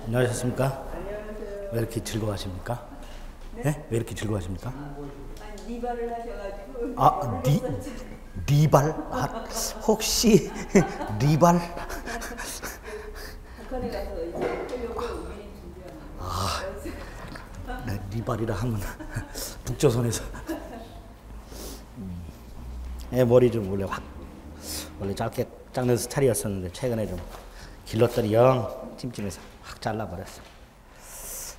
안녕하셨습니까? 왜 이렇게 즐거워하십니까? 네? 왜 이렇게 즐거워하십니까? 니발을 하셔가지고. 아, 리발? 아, 혹시 리발? 북한에 가서 이제 하려고 미리 준비하는. 아, 네, 리발이라 하면 북조선에서 머리 좀 원래 짧게 깎는 스타일이었었는데 최근에 좀 길렀더니 영 찜찜해서 확 잘라버렸어.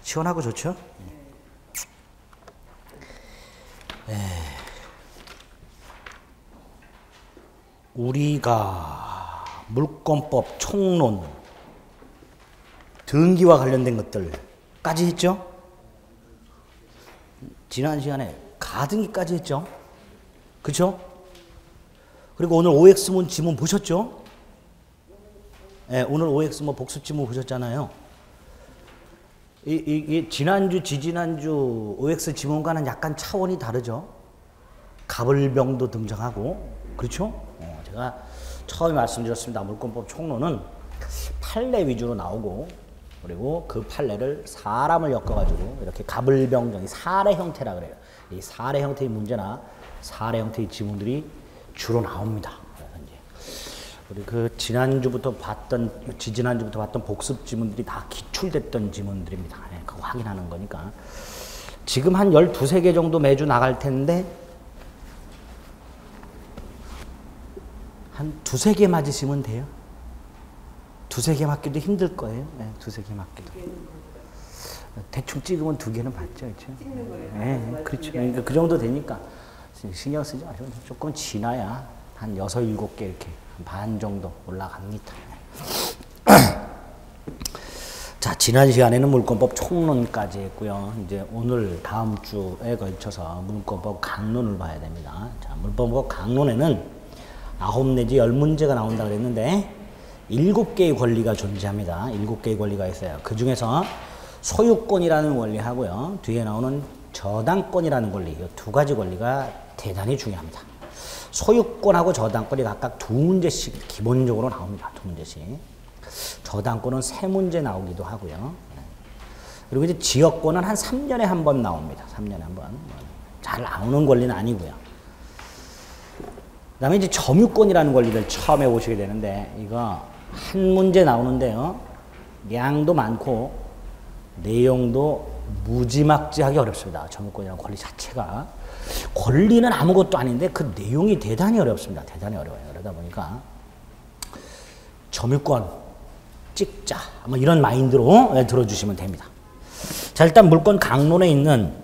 시원하고 좋죠? 우리가 물권법 총론 등기와 관련된 것들까지 했죠? 지난 시간에 가등기까지 했죠? 그쵸? 그리고 오늘 OX문 지문 보셨죠? 네, 오늘 OX문 복습 지문 보셨잖아요. 이 지난주, 지지난주 OX 지문과는 약간 차원이 다르죠? 가불병도 등장하고, 그렇죠? 제가 처음에 말씀드렸습니다. 물권법 총론은 판례 위주로 나오고, 그리고 그 판례를 사람을 엮어가지고 이렇게 가불병정이 사례 형태라 그래요. 이 사례 형태의 문제나 사례 형태의 지문들이 주로 나옵니다. 우리 그 지난주부터 봤던 복습 지문들이 다 기출됐던 지문들입니다. 그거 확인하는 거니까. 지금 한 12개 정도 매주 나갈 텐데, 한 2-3개 맞으시면 돼요. 2-3개 맞기도 힘들 거예요. 네, 2-3개 맞기도. 대충 찍으면 2개는 맞죠, 그렇죠? 찍는 거예요. 네, 그렇죠. 그러니까 그 정도 되니까 신경 쓰지 마시고 조금 지나야 한 6-7개 이렇게 반 정도 올라갑니다. 자, 지난 시간에는 물권법 총론까지 했고요. 이제 오늘 다음 주에 걸쳐서 물권법 강론을 봐야 됩니다. 자, 물권법 강론에는 9 내지 10문제가 나온다 그랬는데 7개의 권리가 존재합니다. 7개의 권리가 있어요. 그 중에서 소유권이라는 권리하고요. 뒤에 나오는 저당권이라는 권리, 이 2가지 권리가 대단히 중요합니다. 소유권하고 저당권이 각각 2문제씩 기본적으로 나옵니다. 2문제씩. 저당권은 3문제 나오기도 하고요. 그리고 이제 지역권은 한 3년에 한 번 나옵니다. 3년에 한 번. 잘 나오는 권리는 아니고요. 그 다음에 이제 점유권이라는 권리를 처음에 보시게 되는데, 이거 한 문제 나오는데요. 양도 많고, 내용도 무지막지하게 어렵습니다. 점유권이라는 권리 자체가. 권리는 아무것도 아닌데 그 내용이 대단히 어렵습니다. 대단히 어려워요. 그러다 보니까 점유권 찍자 뭐 이런 마인드로 들어주시면 됩니다. 자, 일단 물권 강론에 있는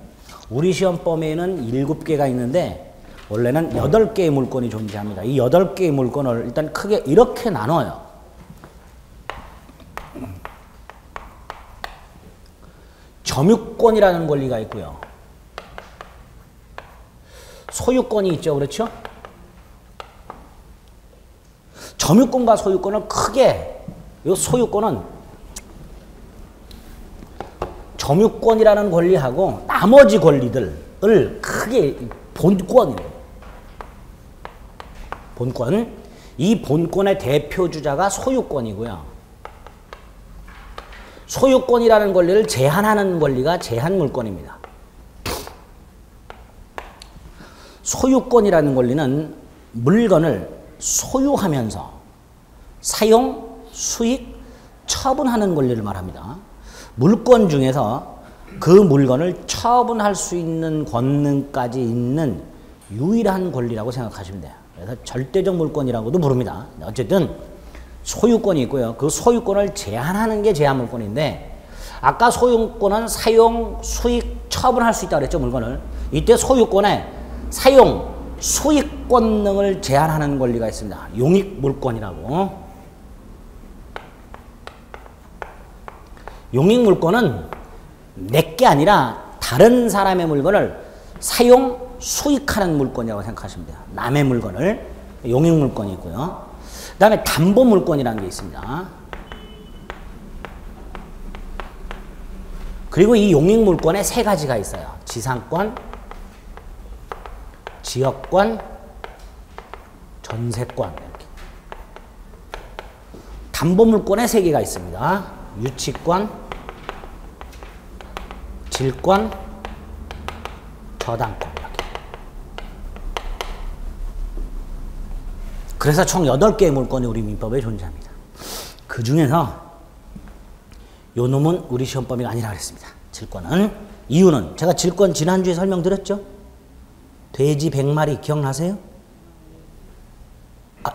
우리 시험 범위에는 7개가 있는데 원래는 8개의 물권이 존재합니다. 이 8개의 물권을 일단 크게 이렇게 나눠요. 점유권이라는 권리가 있고요. 소유권이 있죠. 그렇죠? 점유권과 소유권을 크게, 이 소유권은 점유권이라는 권리하고 나머지 권리들을 크게 본권이에요. 본권. 이 본권의 대표주자가 소유권이고요. 소유권이라는 권리를 제한하는 권리가 제한물권입니다. 소유권이라는 권리는 물건을 소유하면서 사용, 수익, 처분하는 권리를 말합니다. 물권 중에서 그 물건을 처분할 수 있는 권능까지 있는 유일한 권리라고 생각하시면 돼요. 그래서 절대적 물권이라고도 부릅니다. 어쨌든 소유권이 있고요. 그 소유권을 제한하는 게 제한물권인데, 아까 소유권은 사용, 수익, 처분할 수 있다고 그랬죠, 물건을. 이때 소유권에 사용, 수익 권능을 제한하는 권리가 있습니다. 용익물권이라고. 용익물권은 내게 아니라 다른 사람의 물건을 사용, 수익하는 물권이라고 생각하시면 돼요. 남의 물건을. 용익물권이 있고요. 그 다음에 담보물권이라는 게 있습니다. 그리고 이 용익물권에 3가지가 있어요. 지상권, 지역권, 전세권. 이렇게. 담보물권에 3개가 있습니다. 유치권, 질권, 저당권 이렇게. 그래서 총 8개의 물권이 우리 민법에 존재합니다. 그 중에서 요 놈은 우리 시험 범위가 아니라 그랬습니다. 질권은. 이유는 제가 질권 지난주에 설명드렸죠? 돼지 100마리 기억나세요?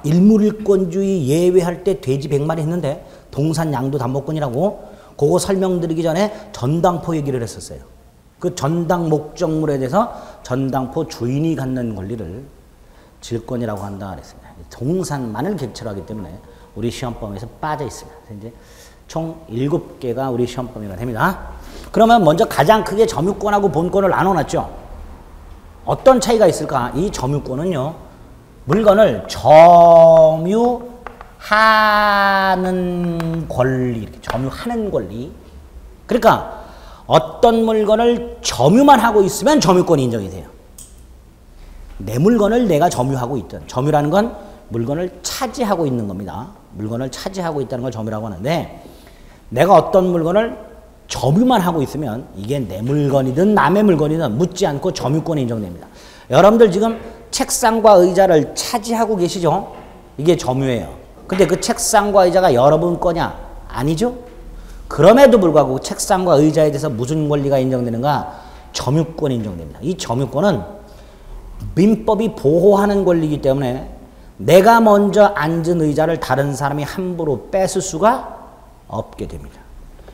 일물일권주의 예외할 때 돼지 100마리 했는데 동산 양도 담보권이라고 그거 설명드리기 전에 전당포 얘기를 했었어요. 그 전당 목적물에 대해서 전당포 주인이 갖는 권리를 질권이라고 한다 그랬습니다. 동산만을 객체로 하기 때문에 우리 시험 범위에서 빠져 있습니다. 이제 총 7개가 우리 시험 범위가 됩니다. 그러면 먼저 가장 크게 점유권하고 본권을 나눠놨죠. 어떤 차이가 있을까? 이 점유권은요, 물건을 점유하는 권리, 이렇게 점유하는 권리. 그러니까 어떤 물건을 점유만 하고 있으면 점유권이 인정이 돼요. 내 물건을 내가 점유하고 있든, 점유라는 건 물건을 차지하고 있는 겁니다. 물건을 차지하고 있다는 걸 점유라고 하는데, 내가 어떤 물건을 점유만 하고 있으면 이게 내 물건이든 남의 물건이든 묻지 않고 점유권이 인정됩니다. 여러분들 지금 책상과 의자를 차지하고 계시죠? 이게 점유예요. 근데 그 책상과 의자가 여러분 거냐? 아니죠? 그럼에도 불구하고 책상과 의자에 대해서 무슨 권리가 인정되는가? 점유권이 인정됩니다. 이 점유권은 민법이 보호하는 권리이기 때문에 내가 먼저 앉은 의자를 다른 사람이 함부로 뺏을 수가 없게 됩니다.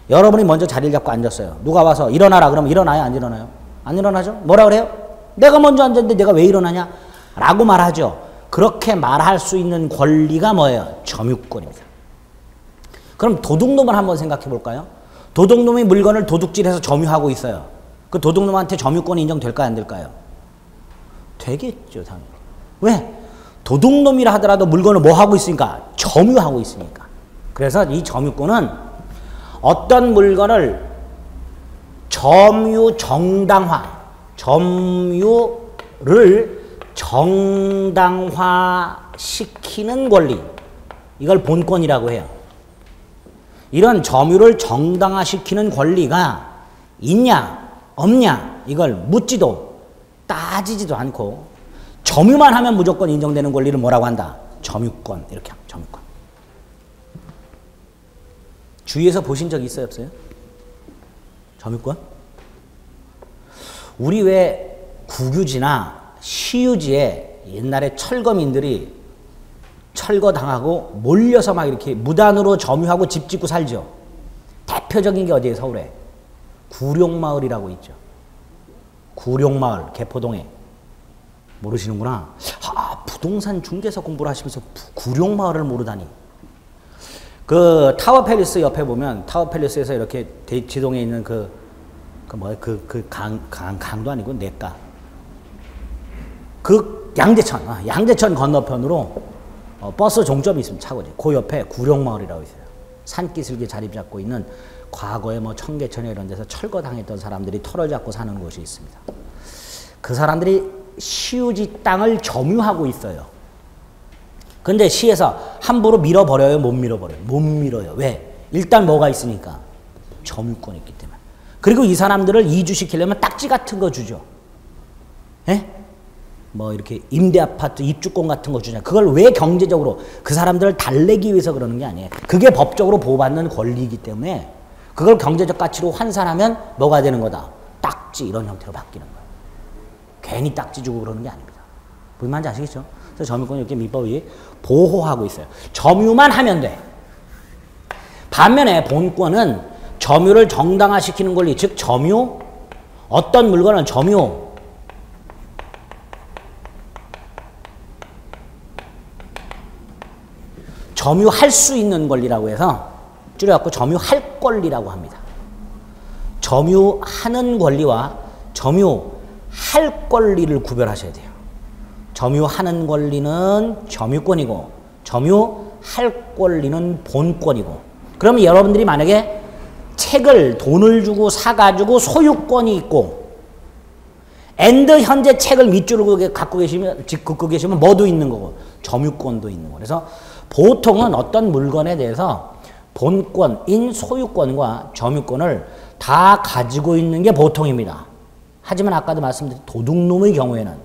여러분이 먼저 자리를 잡고 앉았어요. 누가 와서 일어나라 그러면 일어나요? 안 일어나요? 안 일어나죠? 뭐라 그래요? 내가 먼저 앉았는데 내가 왜 일어나냐? 라고 말하죠. 그렇게 말할 수 있는 권리가 뭐예요? 점유권입니다. 그럼 도둑놈을 한번 생각해 볼까요? 도둑놈이 물건을 도둑질해서 점유하고 있어요. 그 도둑놈한테 점유권이 인정될까요? 안 될까요? 되겠죠, 당연히. 왜? 도둑놈이라 하더라도 물건을 뭐 하고 있으니까? 점유하고 있으니까. 그래서 이 점유권은 어떤 물건을 점유 정당화, 점유를 정당화시키는 권리, 이걸 본권이라고 해요. 이런 점유를 정당화시키는 권리가 있냐 없냐 이걸 묻지도 따지지도 않고 점유만 하면 무조건 인정되는 권리를 뭐라고 한다? 점유권. 이렇게 합니다. 점유권. 주위에서 보신 적 있어요? 없어요? 점유권? 우리 왜 국유지나 시유지에 옛날에 철거민들이 철거당하고 몰려서 막 이렇게 무단으로 점유하고 집 짓고 살죠. 대표적인 게 어디에? 서울에 구룡마을이라고 있죠. 구룡마을 개포동에. 모르시는구나. 부동산 중개사 공부를 하시면서 구룡마을을 모르다니. 그 타워팰리스 옆에 보면 타워팰리스에서 이렇게 지동에 있는 강도 아니고 냇가. 그 양재천 건너편으로 버스 종점이 있으면 차고지. 그 옆에 구룡마을이라고 있어요. 산기슭에 자리 잡고 있는 과거에 뭐 청계천에 이런 데서 철거당했던 사람들이 털을 잡고 사는 곳이 있습니다. 그 사람들이 시유지 땅을 점유하고 있어요. 근데 시에서 함부로 밀어버려요? 못 밀어버려요? 못 밀어요. 왜? 일단 뭐가 있으니까? 점유권이 있기 때문에. 그리고 이 사람들을 이주시키려면 딱지 같은 거 주죠. 예? 뭐 이렇게 임대아파트 입주권 같은 거 주냐. 그걸 왜 경제적으로 그 사람들을 달래기 위해서 그러는 게 아니에요. 그게 법적으로 보호받는 권리이기 때문에 그걸 경제적 가치로 환산하면 뭐가 되는 거다? 딱지 이런 형태로 바뀌는 거예요. 괜히 딱지 주고 그러는 게 아닙니다. 무슨 말인지 아시겠죠? 그래서 점유권을 이렇게 민법이 보호하고 있어요. 점유만 하면 돼. 반면에 본권은 점유를 정당화시키는 권리, 즉 점유, 어떤 물건은 점유할 수 있는 권리라고 해서 줄여갖고 점유할 권리라고 합니다. 점유하는 권리와 점유할 권리를 구별하셔야 돼요. 점유하는 권리는 점유권이고 점유할 권리는 본권이고. 그러면 여러분들이 만약에 책을 돈을 주고 사가지고 소유권이 있고 현재 책을 밑줄을 갖고 계시면 뭐도 있는 거고 점유권도 있는 거고. 그래서 보통은 어떤 물건에 대해서 본권인 소유권과 점유권을 다 가지고 있는 게 보통입니다. 하지만 아까도 말씀드린 도둑놈의 경우에는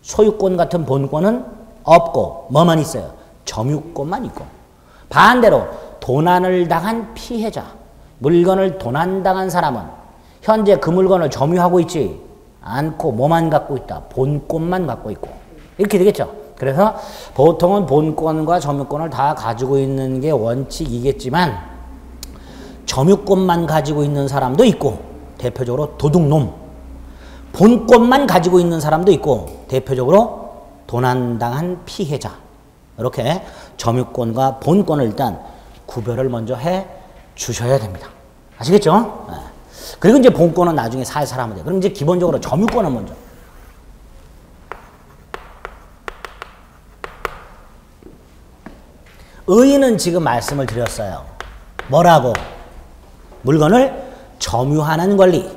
소유권 같은 본권은 없고 뭐만 있어요? 점유권만 있고, 반대로 도난을 당한 피해자, 물건을 도난당한 사람은 현재 그 물건을 점유하고 있지 않고 뭐만 갖고 있다? 본권만 갖고 있고, 이렇게 되겠죠. 그래서 보통은 본권과 점유권을 다 가지고 있는 게 원칙이겠지만 점유권만 가지고 있는 사람도 있고, 대표적으로 도둑놈, 본권만 가지고 있는 사람도 있고, 대표적으로 도난당한 피해자. 이렇게 점유권과 본권을 일단 구별을 먼저 해 주셔야 됩니다. 아시겠죠? 네. 그리고 이제 본권은 나중에 살살 하면 돼요. 그럼 이제 기본적으로 점유권은 먼저. 의의는 지금 말씀을 드렸어요. 뭐라고? 물건을 점유하는 권리.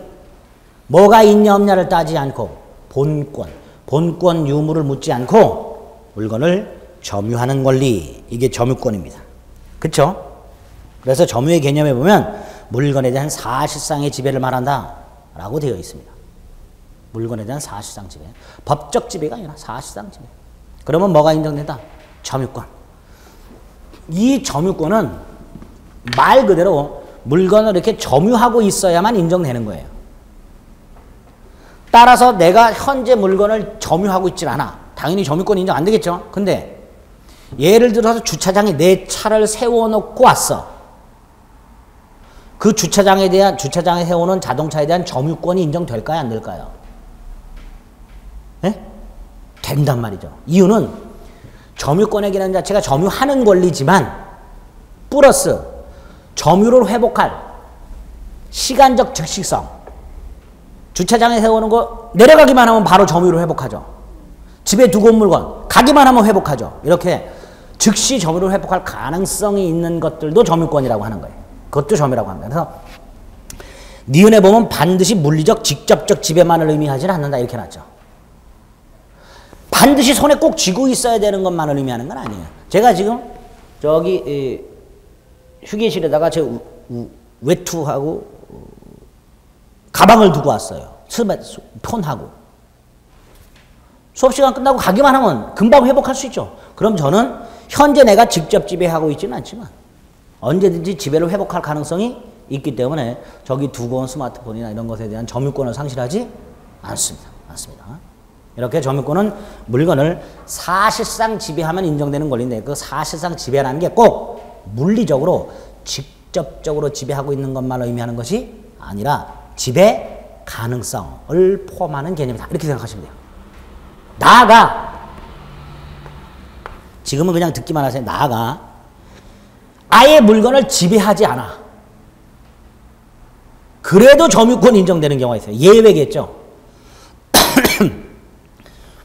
뭐가 있냐 없냐를 따지지 않고 본권 유무를 묻지 않고 물건을 점유하는 권리. 이게 점유권입니다. 그렇죠? 그래서 점유의 개념에 보면 물건에 대한 사실상의 지배를 말한다 라고 되어 있습니다. 물건에 대한 사실상 지배. 법적 지배가 아니라 사실상 지배. 그러면 뭐가 인정된다? 점유권. 이 점유권은 말 그대로 물건을 이렇게 점유하고 있어야만 인정되는 거예요. 따라서 내가 현재 물건을 점유하고 있질 않아. 당연히 점유권 인정 안 되겠죠. 근데 예를 들어서 주차장에 내 차를 세워놓고 왔어. 그 주차장에 세워놓은 자동차에 대한 점유권이 인정될까요? 안 될까요? 네? 된단 말이죠. 이유는 점유권의 개념 자체가 점유하는 권리지만 플러스 점유를 회복할 시간적 즉시성. 주차장에 세우는 거 내려가기만 하면 바로 점유를 회복하죠. 집에 두고 온 물건 가기만 하면 회복하죠. 이렇게 즉시 점유를 회복할 가능성이 있는 것들도 점유권이라고 하는 거예요. 그것도 점유라고 합니다. 그래서 니은에 보면 반드시 물리적 직접적 지배만을 의미하지는 않는다 이렇게 놨죠. 반드시 손에 꼭 쥐고 있어야 되는 것만을 의미하는 건 아니에요. 제가 지금 저기 휴게실에다가 제 외투하고 가방을 두고 왔어요. 폰하고. 수업시간 끝나고 가기만 하면 금방 회복할 수 있죠. 그럼 저는 현재 내가 직접 지배하고 있지는 않지만 언제든지 지배를 회복할 가능성이 있기 때문에 저기 두고 온 스마트폰이나 이런 것에 대한 점유권을 상실하지 않습니다. 이렇게 점유권은 물건을 사실상 지배하면 인정되는 권리인데 그 사실상 지배라는 게 꼭 물리적으로 직접적으로 지배하고 있는 것만 의미하는 것이 아니라 지배 가능성을 포함하는 개념이다. 이렇게 생각하시면 돼요. 나아가 지금은 그냥 듣기만 하세요. 나아가 아예 물건을 지배하지 않아. 그래도 점유권 인정되는 경우가 있어요. 예외겠죠.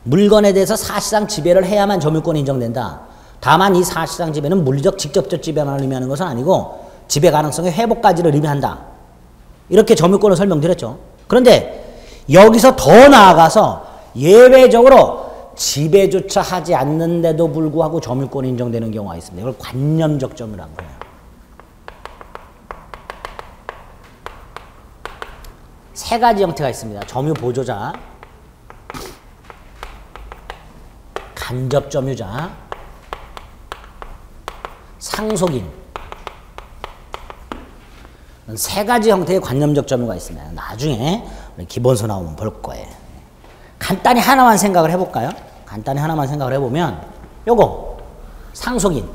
물건에 대해서 사실상 지배를 해야만 점유권이 인정된다. 다만 이 사실상 지배는 물리적 직접적 지배만 의미하는 것은 아니고 지배 가능성의 회복까지를 의미한다. 이렇게 점유권을 설명드렸죠. 그런데 여기서 더 나아가서 예외적으로 지배조차 하지 않는데도 불구하고 점유권이 인정되는 경우가 있습니다. 이걸 관념적 점유라고 해요. 세 가지 형태가 있습니다. 점유 보조자, 간접 점유자, 상속인. 세 가지 형태의 관념적 점유가 있습니다. 나중에 우리 기본서 나오면 볼 거예요. 간단히 하나만 생각을 해볼까요? 간단히 하나만 생각을 해보면 요거 상속인.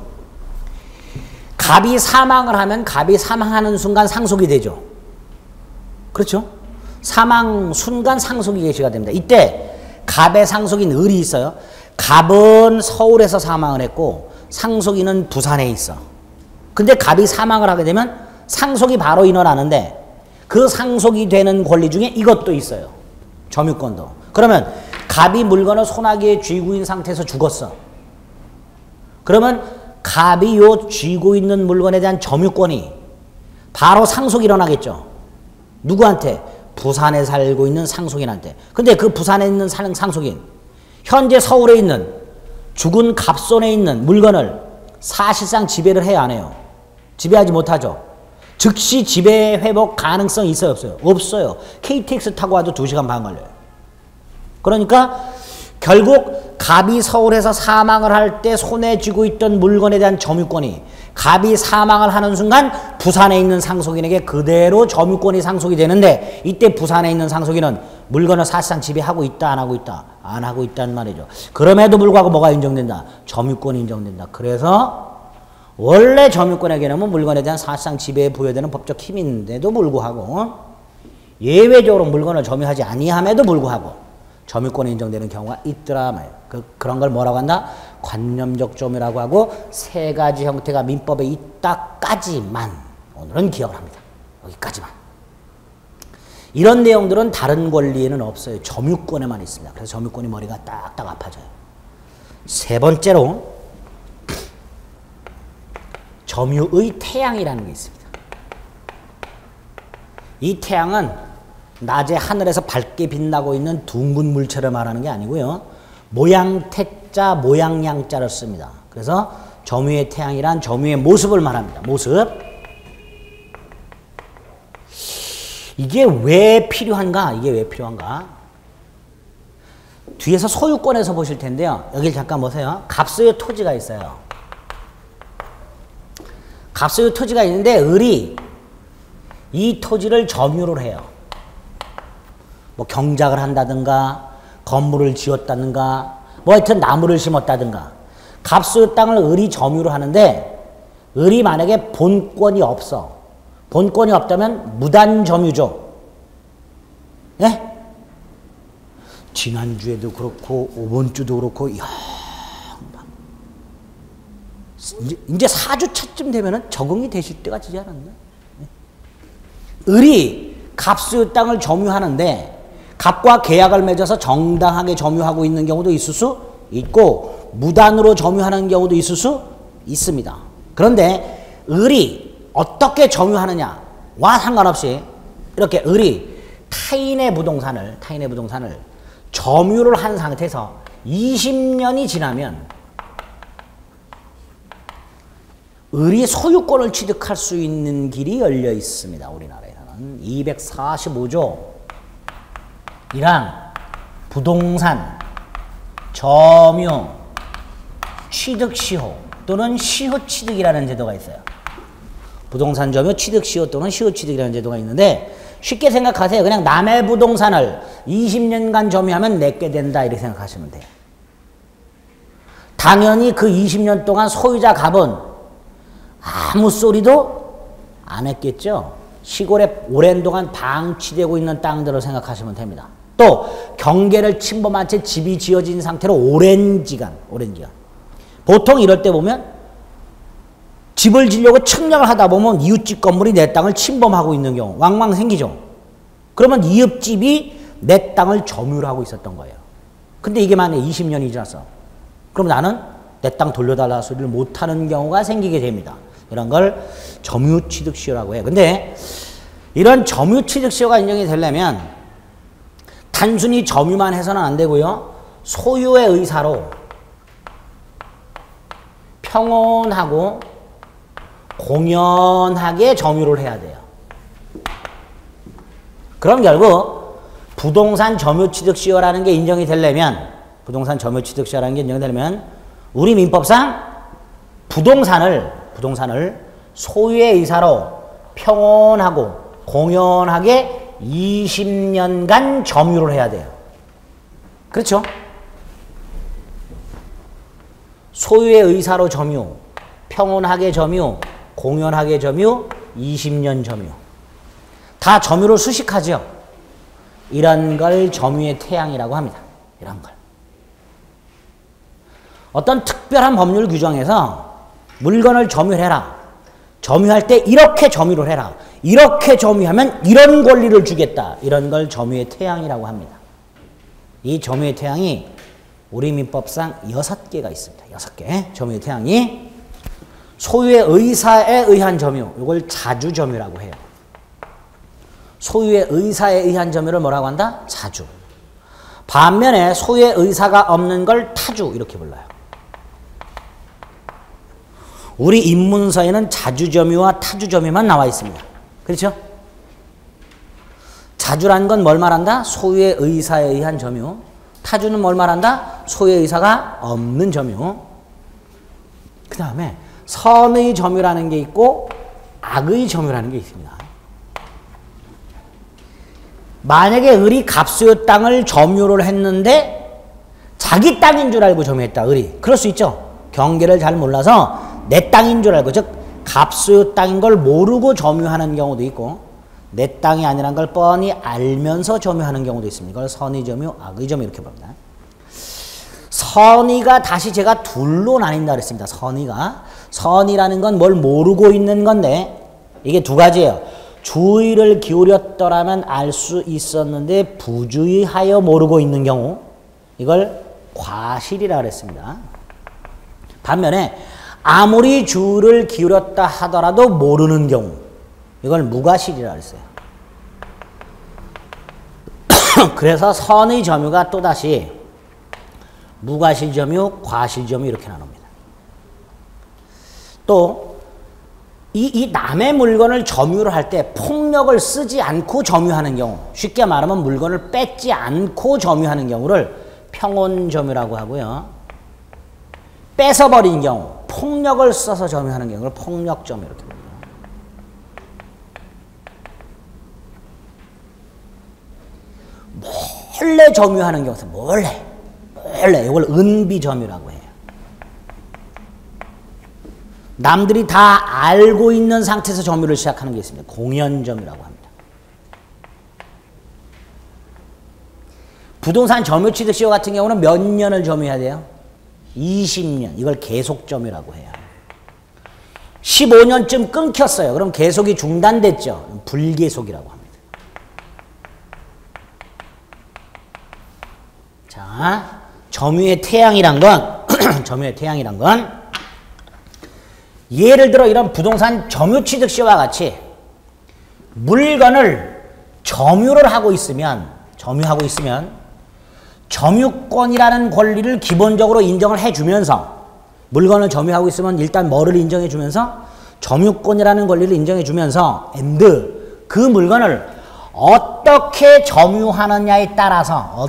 갑이 사망을 하면 갑이 사망하는 순간 상속이 되죠. 그렇죠? 사망 순간 상속이 개시가 됩니다. 이때 갑의 상속인 을이 있어요. 갑은 서울에서 사망을 했고 상속인은 부산에 있어. 근데 갑이 사망을 하게 되면 상속이 바로 일어나는데 그 상속이 되는 권리 중에 이것도 있어요. 점유권도. 그러면 갑이 물건을 소나기에 쥐고 있는 상태에서 죽었어. 그러면 갑이 요 쥐고 있는 물건에 대한 점유권이 바로 상속이 일어나겠죠. 누구한테? 부산에 살고 있는 상속인한테. 근데 그 부산에 있는 상속인, 현재 서울에 있는 죽은 갑손에 있는 물건을 사실상 지배를 해야 안 해요? 지배하지 못하죠. 즉시 지배 회복 가능성이 있어요, 없어요? 없어요. KTX 타고 와도 2시간 반 걸려요. 그러니까 결국 갑이 서울에서 사망을 할 때 손에 쥐고 있던 물건에 대한 점유권이 갑이 사망을 하는 순간 부산에 있는 상속인에게 그대로 점유권이 상속이 되는데 이때 부산에 있는 상속인은 물건을 사실상 지배하고 있다, 안 하고 있다? 안 하고 있다는 말이죠. 그럼에도 불구하고 뭐가 인정된다? 점유권이 인정된다. 그래서 원래 점유권에게는 물건에 대한 사실상 지배에 부여되는 법적 힘이 있는데도 불구하고 예외적으로 물건을 점유하지 아니함에도 불구하고 점유권이 인정되는 경우가 있더라 말이에요. 그런 걸 뭐라고 한다? 관념적 점유라고 하고 3가지 형태가 민법에 있다까지만 오늘은 기억을 합니다. 여기까지만. 이런 내용들은 다른 권리에는 없어요. 점유권에만 있습니다. 그래서 점유권이 머리가 딱딱 아파져요. 3번째로 점유의 태양이라는 게 있습니다. 이 태양은 낮에 하늘에서 밝게 빛나고 있는 둥근 물체를 말하는 게 아니고요. 모양 태자, 모양 양자를 씁니다. 그래서 점유의 태양이란 점유의 모습을 말합니다. 모습. 이게 왜 필요한가? 이게 왜 필요한가? 뒤에서 소유권에서 보실 텐데요. 여기 잠깐 보세요. 갑소유 토지가 있어요. 갑소유 토지가 있는데 을이 이 토지를 점유를 해요. 뭐 경작을 한다든가 건물을 지었다든가 뭐 하여튼 나무를 심었다든가 갑소유 땅을 을이 점유를 하는데 을이 만약에 본권이 없어. 본권이 없다면 무단 점유죠. 예? 지난주에도 그렇고 이번주도 그렇고 이야, 이제 4주차쯤 되면 적응이 되실 때가 되지 않았나? 을이 갑소유 땅을 점유하는데 갑과 계약을 맺어서 정당하게 점유하고 있는 경우도 있을 수 있고 무단으로 점유하는 경우도 있을 수 있습니다. 그런데 을이 어떻게 점유하느냐와 상관없이 이렇게 을이 타인의 부동산을 점유를 한 상태에서 20년이 지나면 을이 소유권을 취득할 수 있는 길이 열려 있습니다. 우리나라에서는 245조 이랑 부동산 점유 취득 시효 또는 시효 취득이라는 제도가 있어요. 부동산 점유 취득 시효 또는 시효 취득이라는 제도가 있는데 쉽게 생각하세요. 그냥 남의 부동산을 20년간 점유하면 내게 된다 이렇게 생각하시면 돼요. 당연히 그 20년 동안 소유자 갑은 아무 소리도 안 했겠죠. 시골에 오랜 동안 방치되고 있는 땅들을 생각하시면 됩니다. 또 경계를 침범한 채 집이 지어진 상태로 오랜 기간. 보통 이럴 때 보면 집을 지려고 측량을 하다 보면 이웃집 건물이 내 땅을 침범하고 있는 경우 왕왕 생기죠. 그러면 이웃집이 내 땅을 점유를 하고 있었던 거예요. 근데 이게 만약에 20년이 지났어. 그럼 나는 내 땅 돌려달라 소리를 못하는 경우가 생기게 됩니다. 이런 걸 점유취득시효라고 해요. 근데 이런 점유취득시효가 인정이 되려면 단순히 점유만 해서는 안 되고요. 소유의 의사로 평온하고 공연하게 점유를 해야 돼요. 그럼 결국 부동산 점유취득시효라는 게 인정이 되려면 우리 민법상 부동산을 소유의 의사로 평온하고 공연하게 20년간 점유를 해야 돼요. 그렇죠? 소유의 의사로 점유, 평온하게 점유, 공연하게 점유, 20년 점유. 다 점유를 수식하죠. 이런 걸 점유의 태양이라고 합니다. 이런 걸. 어떤 특별한 법률 규정에서 물건을 점유해라. 점유할 때 이렇게 점유를 해라. 이렇게 점유하면 이런 권리를 주겠다. 이런 걸 점유의 태양이라고 합니다. 이 점유의 태양이 우리 민법상 6개가 있습니다. 6개. 점유의 태양이 소유의 의사에 의한 점유. 이걸 자주점유라고 해요. 소유의 의사에 의한 점유를 뭐라고 한다? 자주. 반면에 소유의 의사가 없는 걸 타주 이렇게 불러요. 우리 입문서에는 자주점유와 타주점유만 나와 있습니다. 그렇죠? 자주란 건 뭘 말한다? 소유의 의사에 의한 점유. 타주는 뭘 말한다? 소유의 의사가 없는 점유. 그 다음에 선의 점유라는 게 있고 악의 점유라는 게 있습니다. 만약에 을이 갑수의 땅을 점유를 했는데 자기 땅인 줄 알고 점유했다. 을이. 그럴 수 있죠. 경계를 잘 몰라서 내 땅인 줄 알고, 즉 갑수의 땅인 걸 모르고 점유하는 경우도 있고 내 땅이 아니란 걸 뻔히 알면서 점유하는 경우도 있습니다. 이걸 선의 점유, 악의 점유 이렇게 봅니다. 선의가 다시 제가 둘로 나뉜다 그랬습니다. 선의라는 건 뭘 모르고 있는 건데 이게 두 가지예요. 주의를 기울였더라면 알 수 있었는데 부주의하여 모르고 있는 경우, 이걸 과실이라 그랬습니다. 반면에 아무리 주의를 기울였다 하더라도 모르는 경우, 이걸 무과실이라 그랬어요. 그래서 선의 점유가 또다시 무과실 점유, 과실 점유 이렇게 나눕니다. 또 이 남의 물건을 점유를 할 때 폭력을 쓰지 않고 점유하는 경우, 쉽게 말하면 물건을 뺏지 않고 점유하는 경우를 평온 점유라고 하고요. 뺏어버린 경우, 폭력을 써서 점유하는 경우를 폭력 점유 이렇게 봅니다. 몰래 점유하는 경우, 몰래 이걸 은비 점유라고 해요. 남들이 다 알고 있는 상태에서 점유를 시작하는 게 있습니다. 공연 점유라고 합니다. 부동산 점유 취득 시효 같은 경우는 몇 년을 점유해야 돼요? 20년. 이걸 계속 점유라고 해요. 15년쯤 끊겼어요. 그럼 계속이 중단됐죠. 불계속이라고 합니다. 자, 점유의 태양이란 건 점유의 태양이란 건 예를 들어 이런 부동산 점유 취득 시효와 같이 물건을 점유를 하고 있으면, 점유하고 있으면 점유권이라는 권리를 기본적으로 인정을 해주면서, 물건을 점유하고 있으면 일단 뭐를 인정해주면서 점유권이라는 권리를 인정해주면서 and 그 물건을 어떻게 점유하느냐에 따라서,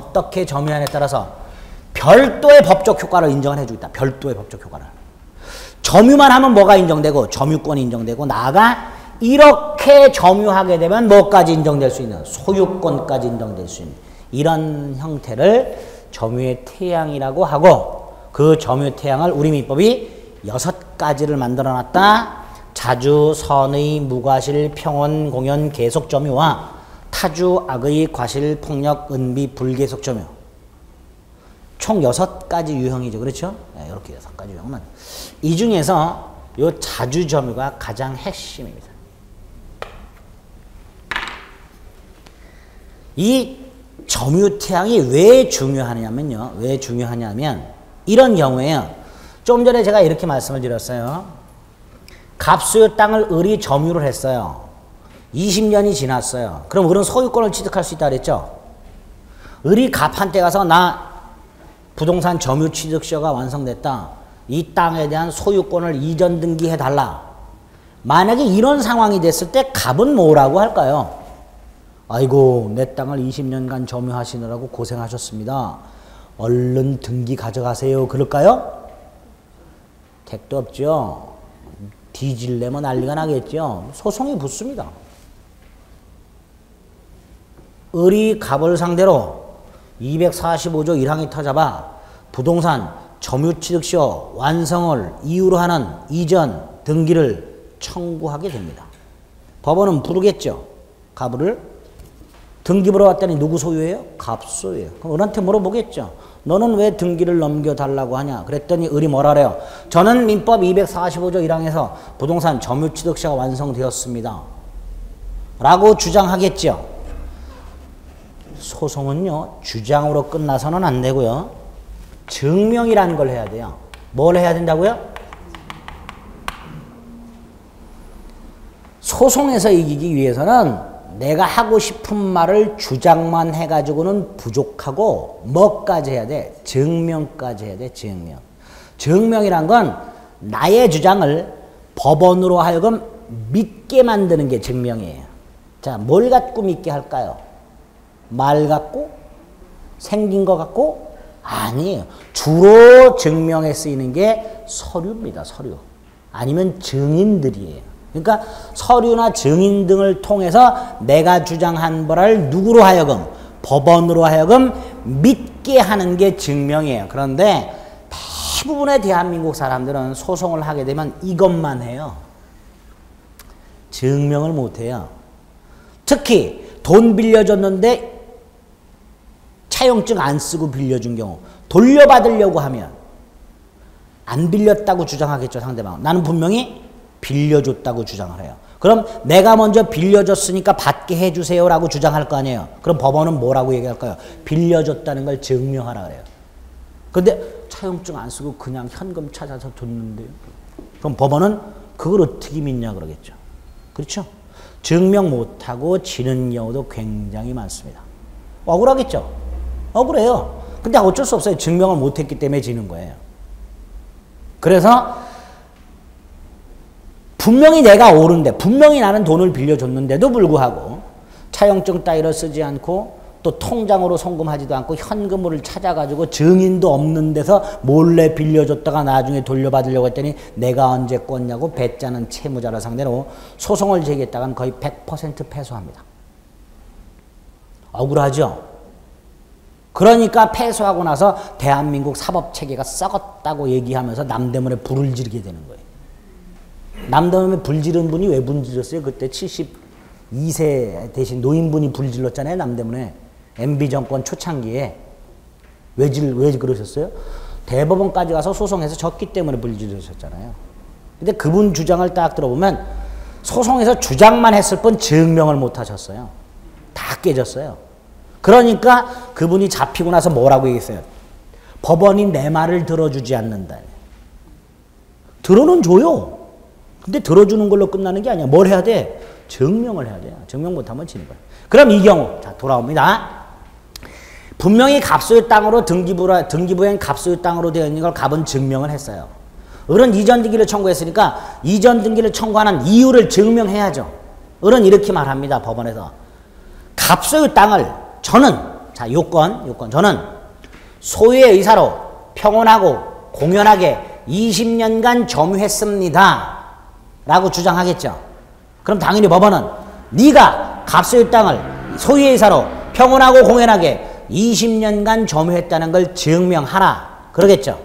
별도의 법적 효과를 인정을 해주고 있다. 별도의 법적 효과를. 점유만 하면 뭐가 인정되고, 점유권이 인정되고, 나아가 이렇게 점유하게 되면 뭐까지 인정될 수 있는, 소유권까지 인정될 수 있는 이런 형태를 점유의 태양이라고 하고, 그 점유의 태양을 우리 민법이 6가지를 만들어놨다. 자주, 선의, 무과실, 평온, 공연, 계속 점유와 타주, 악의, 과실, 폭력, 은비, 불계속 점유. 총 6가지 유형이죠. 그렇죠? 네, 이렇게 6가지 유형은. 이 중에서 요 자주 점유가 가장 핵심입니다. 이 점유 태양이 왜 중요하냐면요. 이런 경우에요. 좀 전에 제가 이렇게 말씀을 드렸어요. 갑수의 땅을 을이 점유를 했어요. 20년이 지났어요. 그럼 을은 소유권을 취득할 수 있다 그랬죠? 을이 갑한테 가서 나 부동산 점유 취득시효가 완성됐다. 이 땅에 대한 소유권을 이전 등기해달라. 만약에 이런 상황이 됐을 때 갑은 뭐라고 할까요? 아이고, 내 땅을 20년간 점유하시느라고 고생하셨습니다. 얼른 등기 가져가세요. 그럴까요? 택도 없죠. 뒤질래면 난리가 나겠죠. 소송이 붙습니다. 을이 갑을 상대로 245조 1항이 터잡아 부동산 점유취득시효 완성을 이유로 하는 이전 등기를 청구하게 됩니다. 법원은 부르겠죠. 갑을 등기 보러 왔더니 누구 소유예요? 갑 소유예요. 그럼 을한테 물어보겠죠. 너는 왜 등기를 넘겨달라고 하냐? 그랬더니 을이 뭐라 그래요? 저는 민법 245조 1항에서 부동산 점유취득시효가 완성되었습니다. 라고 주장하겠죠. 소송은요, 주장으로 끝나서는 안 되고요. 증명이라는 걸 해야 돼요. 뭘 해야 된다고요? 소송에서 이기기 위해서는 내가 하고 싶은 말을 주장만 해가지고는 부족하고 뭐까지 해야 돼? 증명까지 해야 돼. 증명. 증명이란 건 나의 주장을 법원으로 하여금 믿게 만드는 게 증명이에요. 자, 뭘 갖고 믿게 할까요? 말 갖고? 생긴 거 갖고? 아니에요. 주로 증명에 쓰이는 게 서류입니다. 서류. 아니면 증인들이에요. 그러니까 서류나 증인 등을 통해서 내가 주장한 바를 누구로 하여금, 법원으로 하여금 믿게 하는 게 증명이에요. 그런데 대부분의 대한민국 사람들은 소송을 하게 되면 이것만 해요. 증명을 못 해요. 특히 돈 빌려줬는데 차용증 안 쓰고 빌려준 경우 돌려받으려고 하면 안 빌렸다고 주장하겠죠, 상대방은. 나는 분명히 빌려줬다고 주장을 해요. 그럼 내가 먼저 빌려줬으니까 받게 해주세요라고 주장할 거 아니에요. 그럼 법원은 뭐라고 얘기할까요? 빌려줬다는 걸 증명하라 그래요. 근데 차용증 안 쓰고 그냥 현금 찾아서 줬는데요. 그럼 법원은 그걸 어떻게 믿냐 그러겠죠. 그렇죠? 증명 못하고 지는 경우도 굉장히 많습니다. 억울하겠죠? 억울해요. 근데 어쩔 수 없어요. 증명을 못했기 때문에 지는 거예요. 그래서 분명히 내가 옳은데, 분명히 나는 돈을 빌려줬는데도 불구하고 차용증 따위를 쓰지 않고 또 통장으로 송금하지도 않고 현금으로 찾아가지고 증인도 없는 데서 몰래 빌려줬다가 나중에 돌려받으려고 했더니 내가 언제 껐냐고 배짜는 채무자를 상대로 소송을 제기했다간 거의 100% 패소합니다. 억울하죠? 그러니까 패소하고 나서 대한민국 사법체계가 썩었다고 얘기하면서 남대문에 불을 지르게 되는 거예요. 남대문에 불 지른 분이 왜 불 질렀어요? 그때 72세 대신 노인분이 불 질렀잖아요. 남대문에. MB 정권 초창기에. 왜 그러셨어요? 대법원까지 가서 소송해서 졌기 때문에 불 지르셨잖아요. 근데 그분 주장을 딱 들어보면 소송에서 주장만 했을 뿐 증명을 못 하셨어요. 다 깨졌어요. 그러니까 그분이 잡히고 나서 뭐라고 얘기했어요? 법원이 내 말을 들어주지 않는다. 들어는 줘요. 근데 들어주는 걸로 끝나는 게 아니야. 뭘 해야 돼? 증명을 해야 돼요. 증명 못하면 지는 거예요. 그럼 이 경우, 자, 돌아옵니다. 분명히 갑소유 땅으로 등기부엔 갑소유 땅으로 되어 있는 걸 갑은 증명을 했어요. 을은 이전 등기를 청구했으니까 이전 등기를 청구하는 이유를 증명해야죠. 을은 이렇게 말합니다. 법원에서. 갑소유 땅을 저는, 자, 요건, 저는 소유의 의사로 평온하고 공연하게 20년간 점유했습니다. 라고 주장하겠죠. 그럼 당연히 법원은 네가 갑소유 땅을 소유의 의사로 평온하고 공연하게 20년간 점유했다는 걸 증명하라. 그러겠죠.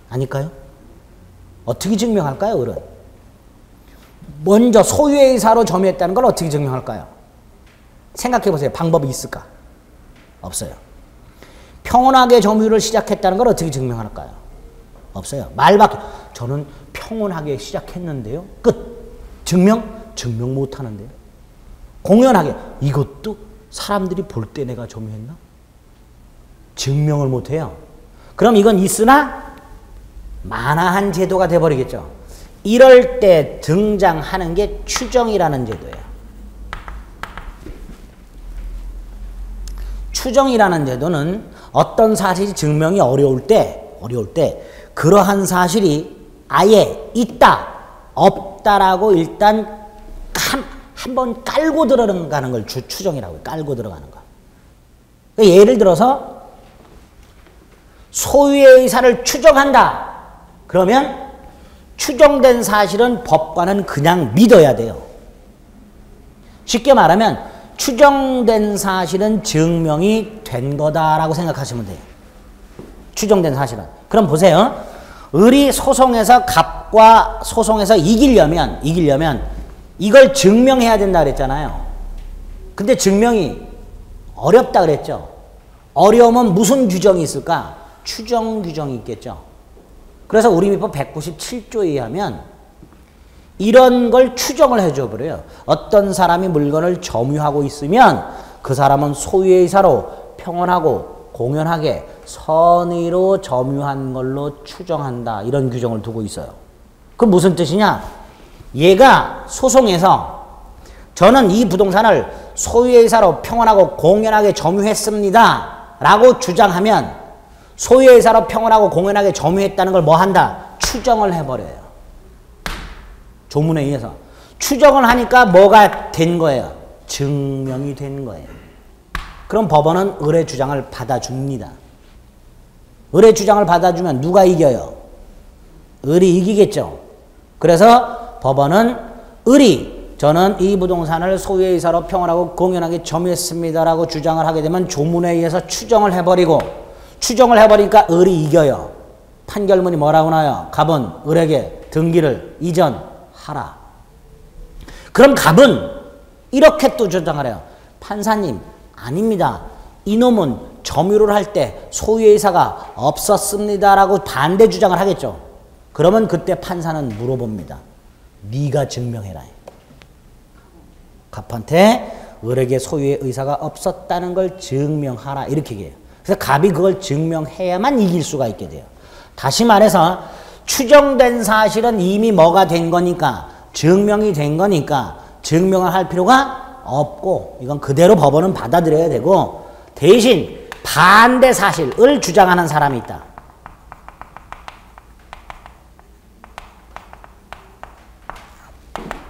아닐까요? 어떻게 증명할까요, 을은? 먼저 소유의 의사로 점유했다는 걸 어떻게 증명할까요? 생각해 보세요. 방법이 있을까? 없어요. 평온하게 점유를 시작했다는 걸 어떻게 증명할까요? 없어요. 말밖에. 저는 평온하게 시작했는데요. 끝. 증명 못 하는데요. 공연하게. 이것도 사람들이 볼 때 내가 점유했나? 증명을 못 해요. 그럼 이건 있으나 만화한 제도가 돼버리겠죠. 이럴 때 등장하는 게 추정이라는 제도예요. 추정이라는 제도는 어떤 사실이 증명이 어려울 때 그러한 사실이 아예 있다, 없다라고 일단 한번 깔고 들어가는 걸 추정이라고 해요. 깔고 들어가는 거. 그러니까 예를 들어서 소유의 의사를 추정한다. 그러면 추정된 사실은 법관은 그냥 믿어야 돼요. 쉽게 말하면 추정된 사실은 증명이 된 거다라고 생각하시면 돼요. 추정된 사실은. 그럼 보세요. 을이 소송에서 갑과 소송에서 이기려면 이걸 증명해야 된다 그랬잖아요. 근데 증명이 어렵다 그랬죠. 어려우면 무슨 규정이 있을까? 추정 규정이 있겠죠. 그래서 우리민법 197조에 의하면 이런 걸 추정을 해줘 버려요. 어떤 사람이 물건을 점유하고 있으면 그 사람은 소유의 의사로 평온하고 공연하게 선의로 점유한 걸로 추정한다. 이런 규정을 두고 있어요. 그럼 무슨 뜻이냐? 얘가 소송에서 저는 이 부동산을 소유의 의사로 평온하고 공연하게 점유했습니다. 라고 주장하면 소유의 의사로 평온하고 공연하게 점유했다는 걸 뭐 한다? 추정을 해버려요. 조문에 의해서. 추정을 하니까 뭐가 된 거예요? 증명이 된 거예요. 그럼 법원은 을의 주장을 받아줍니다. 을의 주장을 받아주면 누가 이겨요? 을이 이기겠죠. 그래서 법원은 을이 저는 이 부동산을 소유의 의사로 평온하고 공연하게 점유했습니다라고 주장을 하게 되면 조문에 의해서 추정을 해버리고 추정을 해버리니까 을이 이겨요. 판결문이 뭐라고 나요? 갑은 을에게 등기를 이전하라. 그럼 갑은 이렇게 또 주장을 해요. 판사님 아닙니다. 이놈은 점유를 할 때 소유의 의사가 없었습니다라고 반대 주장을 하겠죠. 그러면 그때 판사는 물어봅니다. 네가 증명해라. 갑한테 을에게 소유의 의사가 없었다는 걸 증명하라 이렇게 얘기해요. 그래서 갑이 그걸 증명해야만 이길 수가 있게 돼요. 다시 말해서 추정된 사실은 이미 뭐가 된 거니까 증명이 된 거니까 증명을 할 필요가 없고 이건 그대로 법원은 받아들여야 되고 대신 반대 사실을 주장하는 사람이 있다.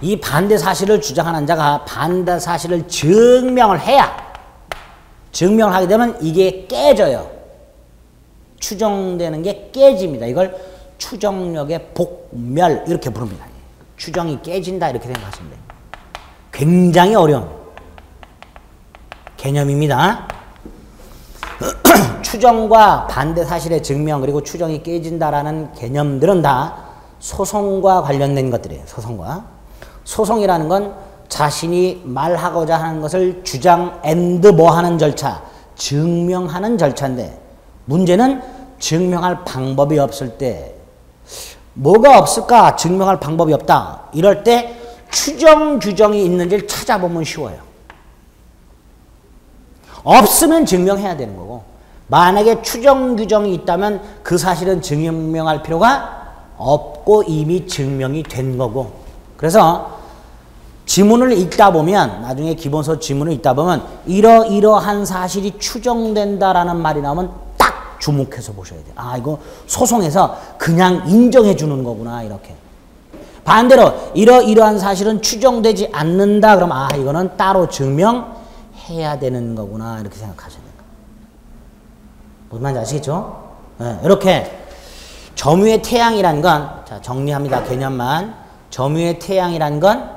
이 반대 사실을 주장하는 자가 반대 사실을 증명을 해야 증명을 하게 되면 이게 깨져요. 추정되는 게 깨집니다. 이걸 추정력의 복멸 이렇게 부릅니다. 추정이 깨진다 이렇게 생각하시면 돼요. 굉장히 어려운 개념입니다. 추정과 반대 사실의 증명 그리고 추정이 깨진다라는 개념들은 다 소송과 관련된 것들이에요. 소송이라는 건 자신이 말하고자 하는 것을 주장 앤드 뭐 하는 절차, 증명하는 절차인데 문제는 증명할 방법이 없을 때 뭐가 없을까? 증명할 방법이 없다. 이럴 때 추정 규정이 있는지를 찾아보면 쉬워요. 없으면 증명해야 되는 거고 만약에 추정 규정이 있다면 그 사실은 증명할 필요가 없고 이미 증명이 된 거고 그래서 지문을 읽다 보면 나중에 기본서 지문을 읽다 보면 이러이러한 사실이 추정된다라는 말이 나오면 딱 주목해서 보셔야 돼요. 아 이거 소송에서 그냥 인정해 주는 거구나 이렇게. 반대로 이러이러한 사실은 추정되지 않는다 그러면 아 이거는 따로 증명해야 되는 거구나 이렇게 생각하셔야 돼요. 무슨 말인지 아시겠죠? 네, 이렇게 점유의 태양이란 건 자 정리합니다. 개념만. 점유의 태양이란 건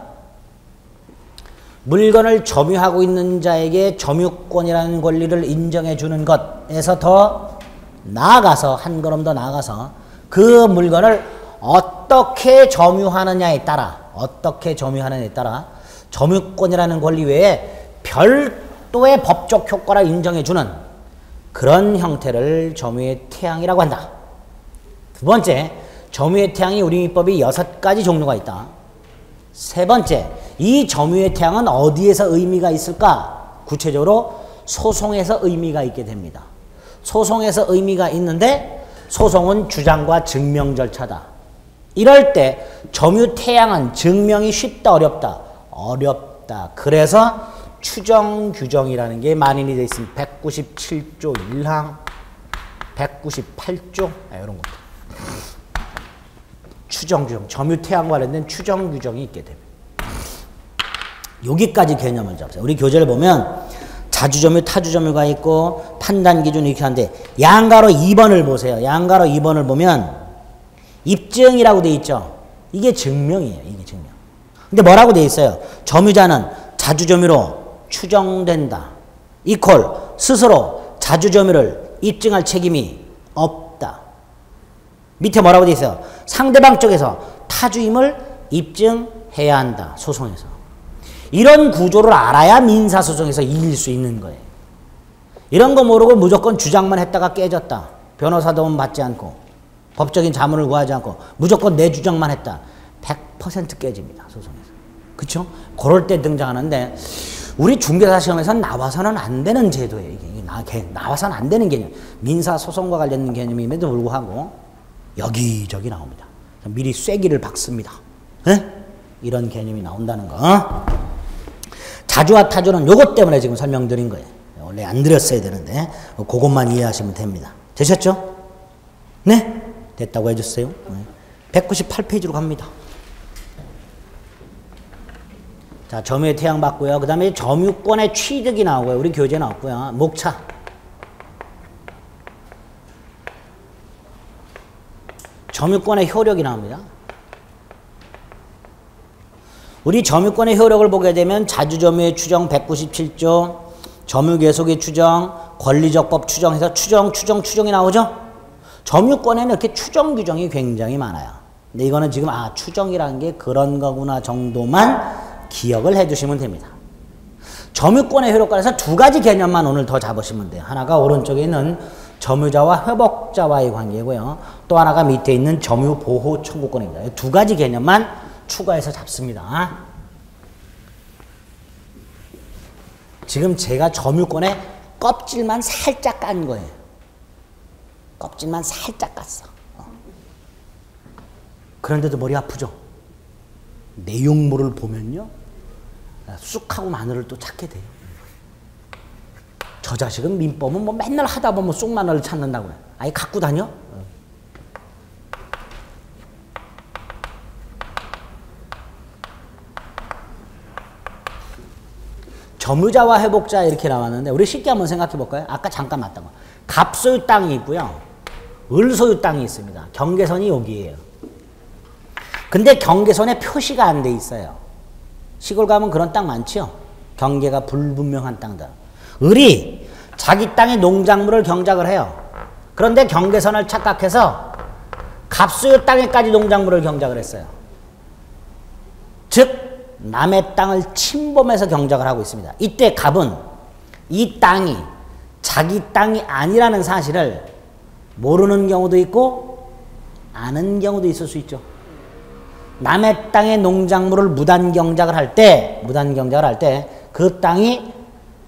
물건을 점유하고 있는 자에게 점유권이라는 권리를 인정해 주는 것에서 더 나아가서 한 걸음 더 나아가서 그 물건을 어떻게 점유하느냐에 따라 점유권이라는 권리 외에 별도의 법적 효과를 인정해 주는 그런 형태를 점유의 태양이라고 한다. 두 번째, 점유의 태양이 우리 민법이 6가지 종류가 있다. 세 번째, 이 점유의 태양은 어디에서 의미가 있을까? 구체적으로 소송에서 의미가 있게 됩니다. 소송에서 의미가 있는데 소송은 주장과 증명 절차다. 이럴 때 점유 태양은 증명이 쉽다 어렵다? 어렵다. 그래서 추정 규정이라는 게 만인이 되어 있습니다. 197조 1항, 198조 이런 것들. 추정 규정, 점유 태양과 관련된 추정 규정이 있게 됩니다. 여기까지 개념을 잡으세요. 우리 교재를 보면 자주점유, 타주점유가 있고 판단 기준이 이렇게 하는데 양가로 2번을 보세요. 양가로 2번을 보면 입증이라고 돼 있죠. 이게 증명이에요. 이게 증명. 근데 뭐라고 돼 있어요? 점유자는 자주점유로 추정된다. 이퀄 스스로 자주점유를 입증할 책임이 없다. 밑에 뭐라고 돼 있어요? 상대방 쪽에서 타주임을 입증해야 한다. 소송에서. 이런 구조를 알아야 민사소송에서 이길 수 있는 거예요. 이런 거 모르고 무조건 주장만 했다가 깨졌다. 변호사 도움 받지 않고 법적인 자문을 구하지 않고 무조건 내 주장만 했다. 100% 깨집니다. 소송에서. 그쵸? 그럴 때 등장하는데 우리 중개사 시험에서는 나와서는 안 되는 제도예요. 이게 나와서는 안 되는 개념. 민사소송과 관련된 개념임에도 불구하고 여기저기 나옵니다. 미리 쐐기를 박습니다. 에? 이런 개념이 나온다는 거. 자주와 타주는 요것 때문에 지금 설명드린 거예요. 원래 안 드렸어야 되는데 그것만 이해하시면 됩니다. 되셨죠? 네? 됐다고 해주세요. 198페이지로 갑니다. 자, 점유의 태양 받고요. 그 다음에 점유권의 취득이 나오고요. 우리 교재 나왔고요. 목차. 점유권의 효력이 나옵니다. 우리 점유권의 효력을 보게 되면 자주점유의 추정 197조, 점유계속의 추정, 권리적법 추정해서 추정이 나오죠? 점유권에는 이렇게 추정 규정이 굉장히 많아요. 근데 이거는 지금 추정이라는 게 그런 거구나 정도만 기억을 해주시면 됩니다. 점유권의 효력관에서 두 가지 개념만 오늘 더 잡으시면 돼요. 하나가 오른쪽에 있는 점유자와 회복자와의 관계고요. 또 하나가 밑에 있는 점유보호 청구권입니다. 이 두 가지 개념만 추가해서 잡습니다. 지금 제가 점유권의 껍질만 살짝 깐 거예요. 껍질만 살짝 깠어. 그런데도 머리 아프죠? 내용물을 보면요. 쑥하고 마늘을 또 찾게 돼요. 저 자식은 민법은 뭐 맨날 하다 보면 쑥 마늘을 찾는다고요. 아예 갖고 다녀? 점유자와 회복자 이렇게 나왔는데 우리 쉽게 한번 생각해 볼까요? 아까 잠깐 맞던 거. 갑소유 땅이 있고요. 을소유 땅이 있습니다. 경계선이 여기예요. 근데 경계선에 표시가 안 돼 있어요. 시골 가면 그런 땅 많죠? 경계가 불분명한 땅들. 을이 자기 땅의 농작물을 경작을 해요. 그런데 경계선을 착각해서 갑소유 땅에까지 농작물을 경작을 했어요. 즉 남의 땅을 침범해서 경작을 하고 있습니다. 이때 갑은 이 땅이 자기 땅이 아니라는 사실을 모르는 경우도 있고 아는 경우도 있을 수 있죠. 남의 땅의 농작물을 무단 경작을 할 때 그 땅이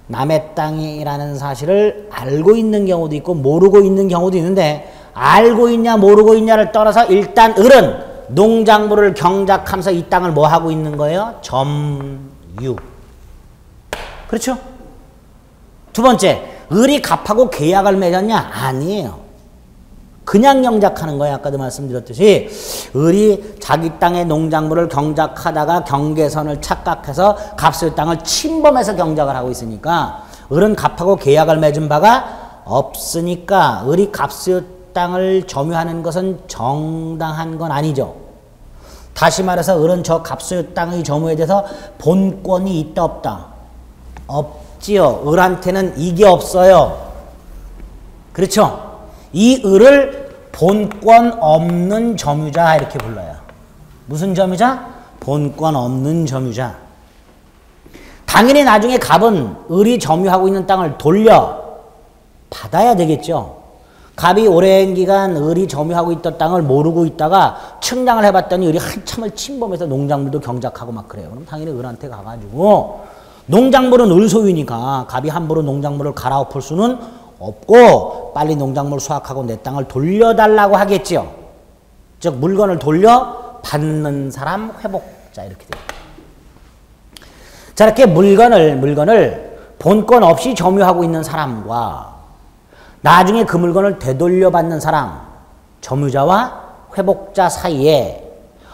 남의 땅이라는 사실을 알고 있는 경우도 있고 모르고 있는 경우도 있는데 알고 있냐 모르고 있냐를 떠나서 일단 을은 농작물을 경작하면서 이 땅을 뭐 하고 있는 거예요? 점유. 그렇죠? 두 번째, 을이 갑하고 계약을 맺었냐? 아니에요. 그냥 경작하는 거예요. 아까도 말씀드렸듯이 을이 자기 땅의 농작물을 경작하다가 경계선을 착각해서 갑소유 땅을 침범해서 경작을 하고 있으니까 을은 갑하고 계약을 맺은 바가 없으니까 을이 갑소유 땅을 점유하는 것은 정당한 건 아니죠. 다시 말해서 을은 저 갑소유 땅의 점유에 대해서 본권이 있다 없다? 없지요. 을한테는 이게 없어요. 그렇죠? 이 을을 본권 없는 점유자 이렇게 불러요. 무슨 점유자? 본권 없는 점유자. 당연히 나중에 갑은 을이 점유하고 있는 땅을 돌려 받아야 되겠죠. 갑이 오랜 기간 을이 점유하고 있던 땅을 모르고 있다가 측량을 해봤더니 을이 한참을 침범해서 농작물도 경작하고 막 그래요. 그럼 당연히 을한테 가가지고 농작물은 을 소유니까 갑이 함부로 농작물을 갈아엎을 수는 없고 빨리 농작물 수확하고 내 땅을 돌려달라고 하겠지요. 즉 물건을 돌려받는 사람 회복자 이렇게 돼요. 자, 이렇게 물건을 본권 없이 점유하고 있는 사람과 나중에 그 물건을 되돌려받는 사람, 점유자와 회복자 사이에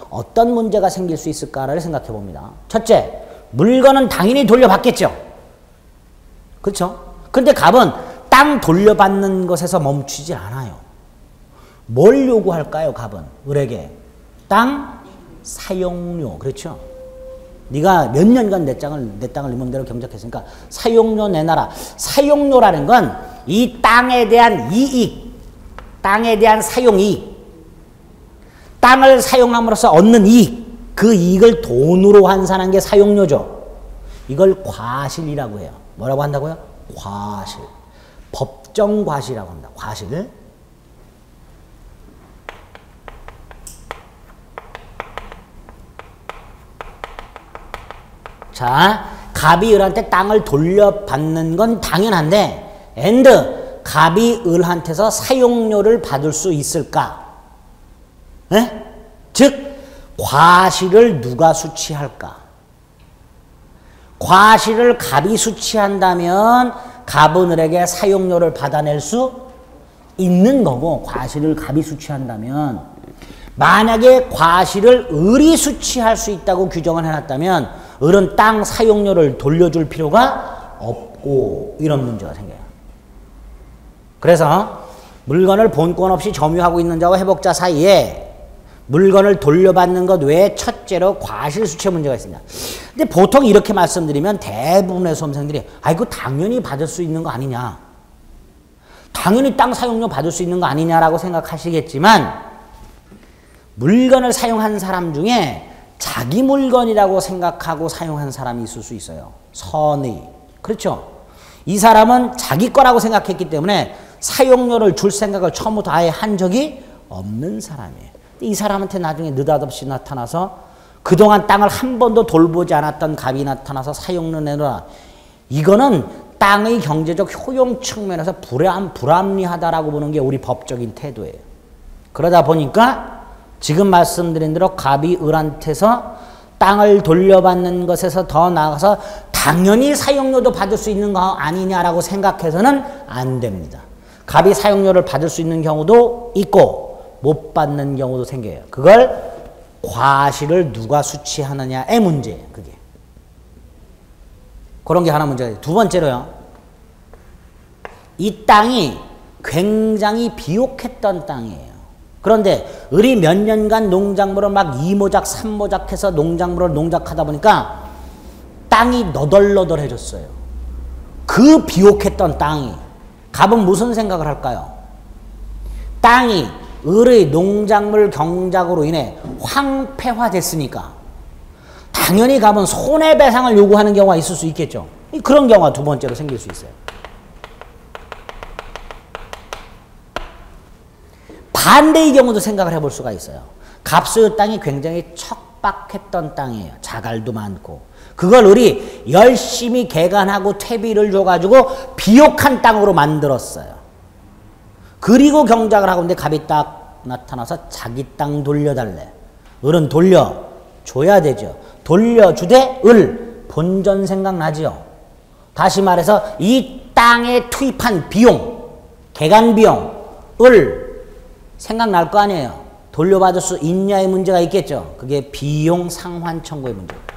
어떤 문제가 생길 수 있을까를 생각해 봅니다. 첫째, 물건은 당연히 돌려받겠죠. 그렇죠? 근데 갑은 땅 돌려받는 것에서 멈추지 않아요. 뭘 요구할까요, 갑은? 을에게. 땅 사용료. 그렇죠? 네가 몇 년간 내 땅을 네 맘대로 경작했으니까 사용료 내놔라. 사용료라는 건 이 땅에 대한 이익, 땅에 대한 사용이익, 땅을 사용함으로써 얻는 이익, 그 이익을 돈으로 환산한 게 사용료죠. 이걸 과실이라고 해요. 뭐라고 한다고요? 과실. 법정 과실이라고 합니다. 과실. 자, 갑이 을한테 땅을 돌려받는 건 당연한데 갑이 을한테서 사용료를 받을 수 있을까? 네? 즉 과실을 누가 수취할까? 과실을 갑이 수취한다면 갑은 을에게 사용료를 받아낼 수 있는 거고, 과실을 갑이 수취한다면 만약에 과실을 을이 수취할 수 있다고 규정을 해놨다면 을은 땅 사용료를 돌려줄 필요가 없고 이런 문제가 생겨요. 그래서 물건을 본권 없이 점유하고 있는 자와 회복자 사이에 물건을 돌려받는 것 외에 첫째로 과실수취의 문제가 있습니다. 근데 보통 이렇게 말씀드리면 대부분의 수험생들이 아이고 당연히 받을 수 있는 거 아니냐. 당연히 땅 사용료 받을 수 있는 거 아니냐라고 생각하시겠지만 물건을 사용한 사람 중에 자기 물건이라고 생각하고 사용한 사람이 있을 수 있어요. 선의. 그렇죠? 이 사람은 자기 거라고 생각했기 때문에 사용료를 줄 생각을 처음부터 아예 한 적이 없는 사람이에요. 이 사람한테 나중에 느닷없이 나타나서 그동안 땅을 한 번도 돌보지 않았던 갑이 나타나서 사용료 내놔라. 이거는 땅의 경제적 효용 측면에서 불합리하다라고 보는 게 우리 법적인 태도예요. 그러다 보니까 지금 말씀드린 대로 갑이 을한테서 땅을 돌려받는 것에서 더 나아가서 당연히 사용료도 받을 수 있는 거 아니냐라고 생각해서는 안 됩니다. 갑이 사용료를 받을 수 있는 경우도 있고 못 받는 경우도 생겨요. 그걸 과실을 누가 수취하느냐의 문제예요. 그게. 그런 게 하나 문제예요. 두 번째로요. 이 땅이 굉장히 비옥했던 땅이에요. 그런데 을이 몇 년간 농작물을 막 2모작, 3모작 해서 농작물을 농작하다 보니까 땅이 너덜너덜해졌어요. 그 비옥했던 땅이 갑은 무슨 생각을 할까요? 땅이 을의 농작물 경작으로 인해 황폐화됐으니까 당연히 갑은 손해배상을 요구하는 경우가 있을 수 있겠죠. 그런 경우가 두 번째로 생길 수 있어요. 반대의 경우도 생각을 해볼 수가 있어요. 갑소유 땅이 굉장히 척박했던 땅이에요. 자갈도 많고. 그걸 을이 열심히 개간하고 퇴비를 줘가지고 비옥한 땅으로 만들었어요. 그리고 경작을 하고 있는데 갑이 딱 나타나서 자기 땅 돌려달래. 을은 돌려줘야 되죠. 돌려주되 을 본전 생각나지요. 다시 말해서 이 땅에 투입한 비용, 개간 비용, 을 생각날 거 아니에요. 돌려받을 수 있냐의 문제가 있겠죠. 그게 비용 상환 청구의 문제예요.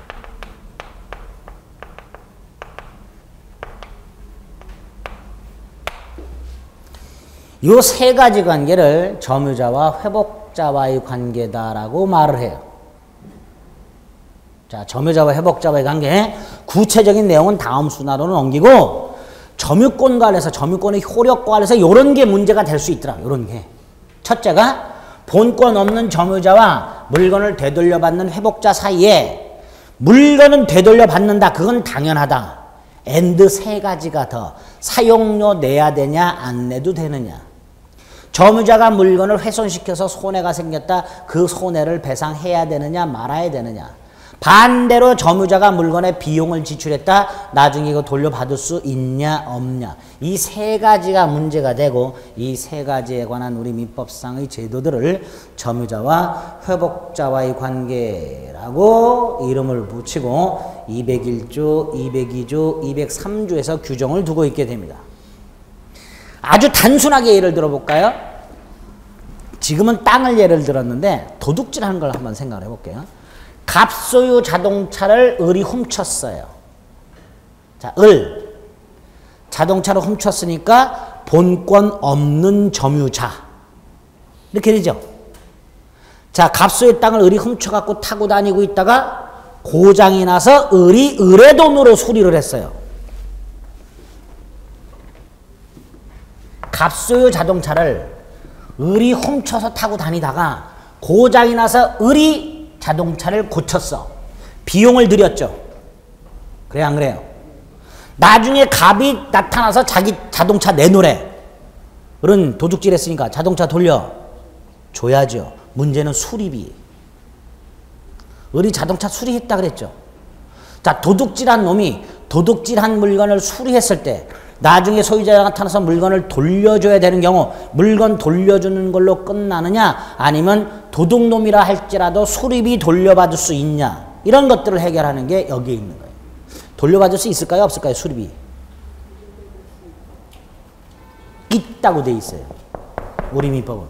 요 세 가지 관계를 점유자와 회복자와의 관계다라고 말을 해요. 자, 점유자와 회복자와의 관계 구체적인 내용은 다음 순화로 넘기고 점유권 관련해서 점유권의 효력 관련해서 이런 게 문제가 될 수 있더라. 이런 게. 첫째가 본권 없는 점유자와 물건을 되돌려받는 회복자 사이에 물건은 되돌려받는다. 그건 당연하다. 앤드 세 가지가 더 사용료 내야 되냐 안 내도 되느냐. 점유자가 물건을 훼손시켜서 손해가 생겼다. 그 손해를 배상해야 되느냐 말아야 되느냐. 반대로 점유자가 물건에 비용을 지출했다. 나중에 이거 돌려받을 수 있냐 없냐. 이 세 가지가 문제가 되고 이 세 가지에 관한 우리 민법상의 제도들을 점유자와 회복자와의 관계라고 이름을 붙이고 201조, 202조, 203조에서 규정을 두고 있게 됩니다. 아주 단순하게 예를 들어볼까요? 지금은 땅을 예를 들었는데 도둑질하는 걸 한번 생각을 해볼게요. 갑소유 자동차를 을이 훔쳤어요. 자, 을. 자동차를 훔쳤으니까 본권 없는 점유자. 이렇게 되죠. 자, 갑소유 땅을 을이 훔쳐갖고 타고 다니고 있다가 고장이 나서 을이 을의 돈으로 수리를 했어요. 갑소유 자동차를 을이 훔쳐서 타고 다니다가 고장이 나서 을이 자동차를 고쳤어. 비용을 들였죠. 그래 안 그래요? 나중에 갑이 나타나서 자기 자동차 내놓으래. 을은 도둑질 했으니까 자동차 돌려줘야죠. 문제는 수리비. 을이 자동차 수리했다 그랬죠. 자, 도둑질한 놈이 도둑질한 물건을 수리했을 때 나중에 소유자가 나타나서 물건을 돌려줘야 되는 경우 물건 돌려주는 걸로 끝나느냐 아니면 도둑놈이라 할지라도 수리비 돌려받을 수 있냐 이런 것들을 해결하는 게 여기에 있는 거예요. 돌려받을 수 있을까요? 없을까요? 수리비. 있다고 돼 있어요. 우리 민법은.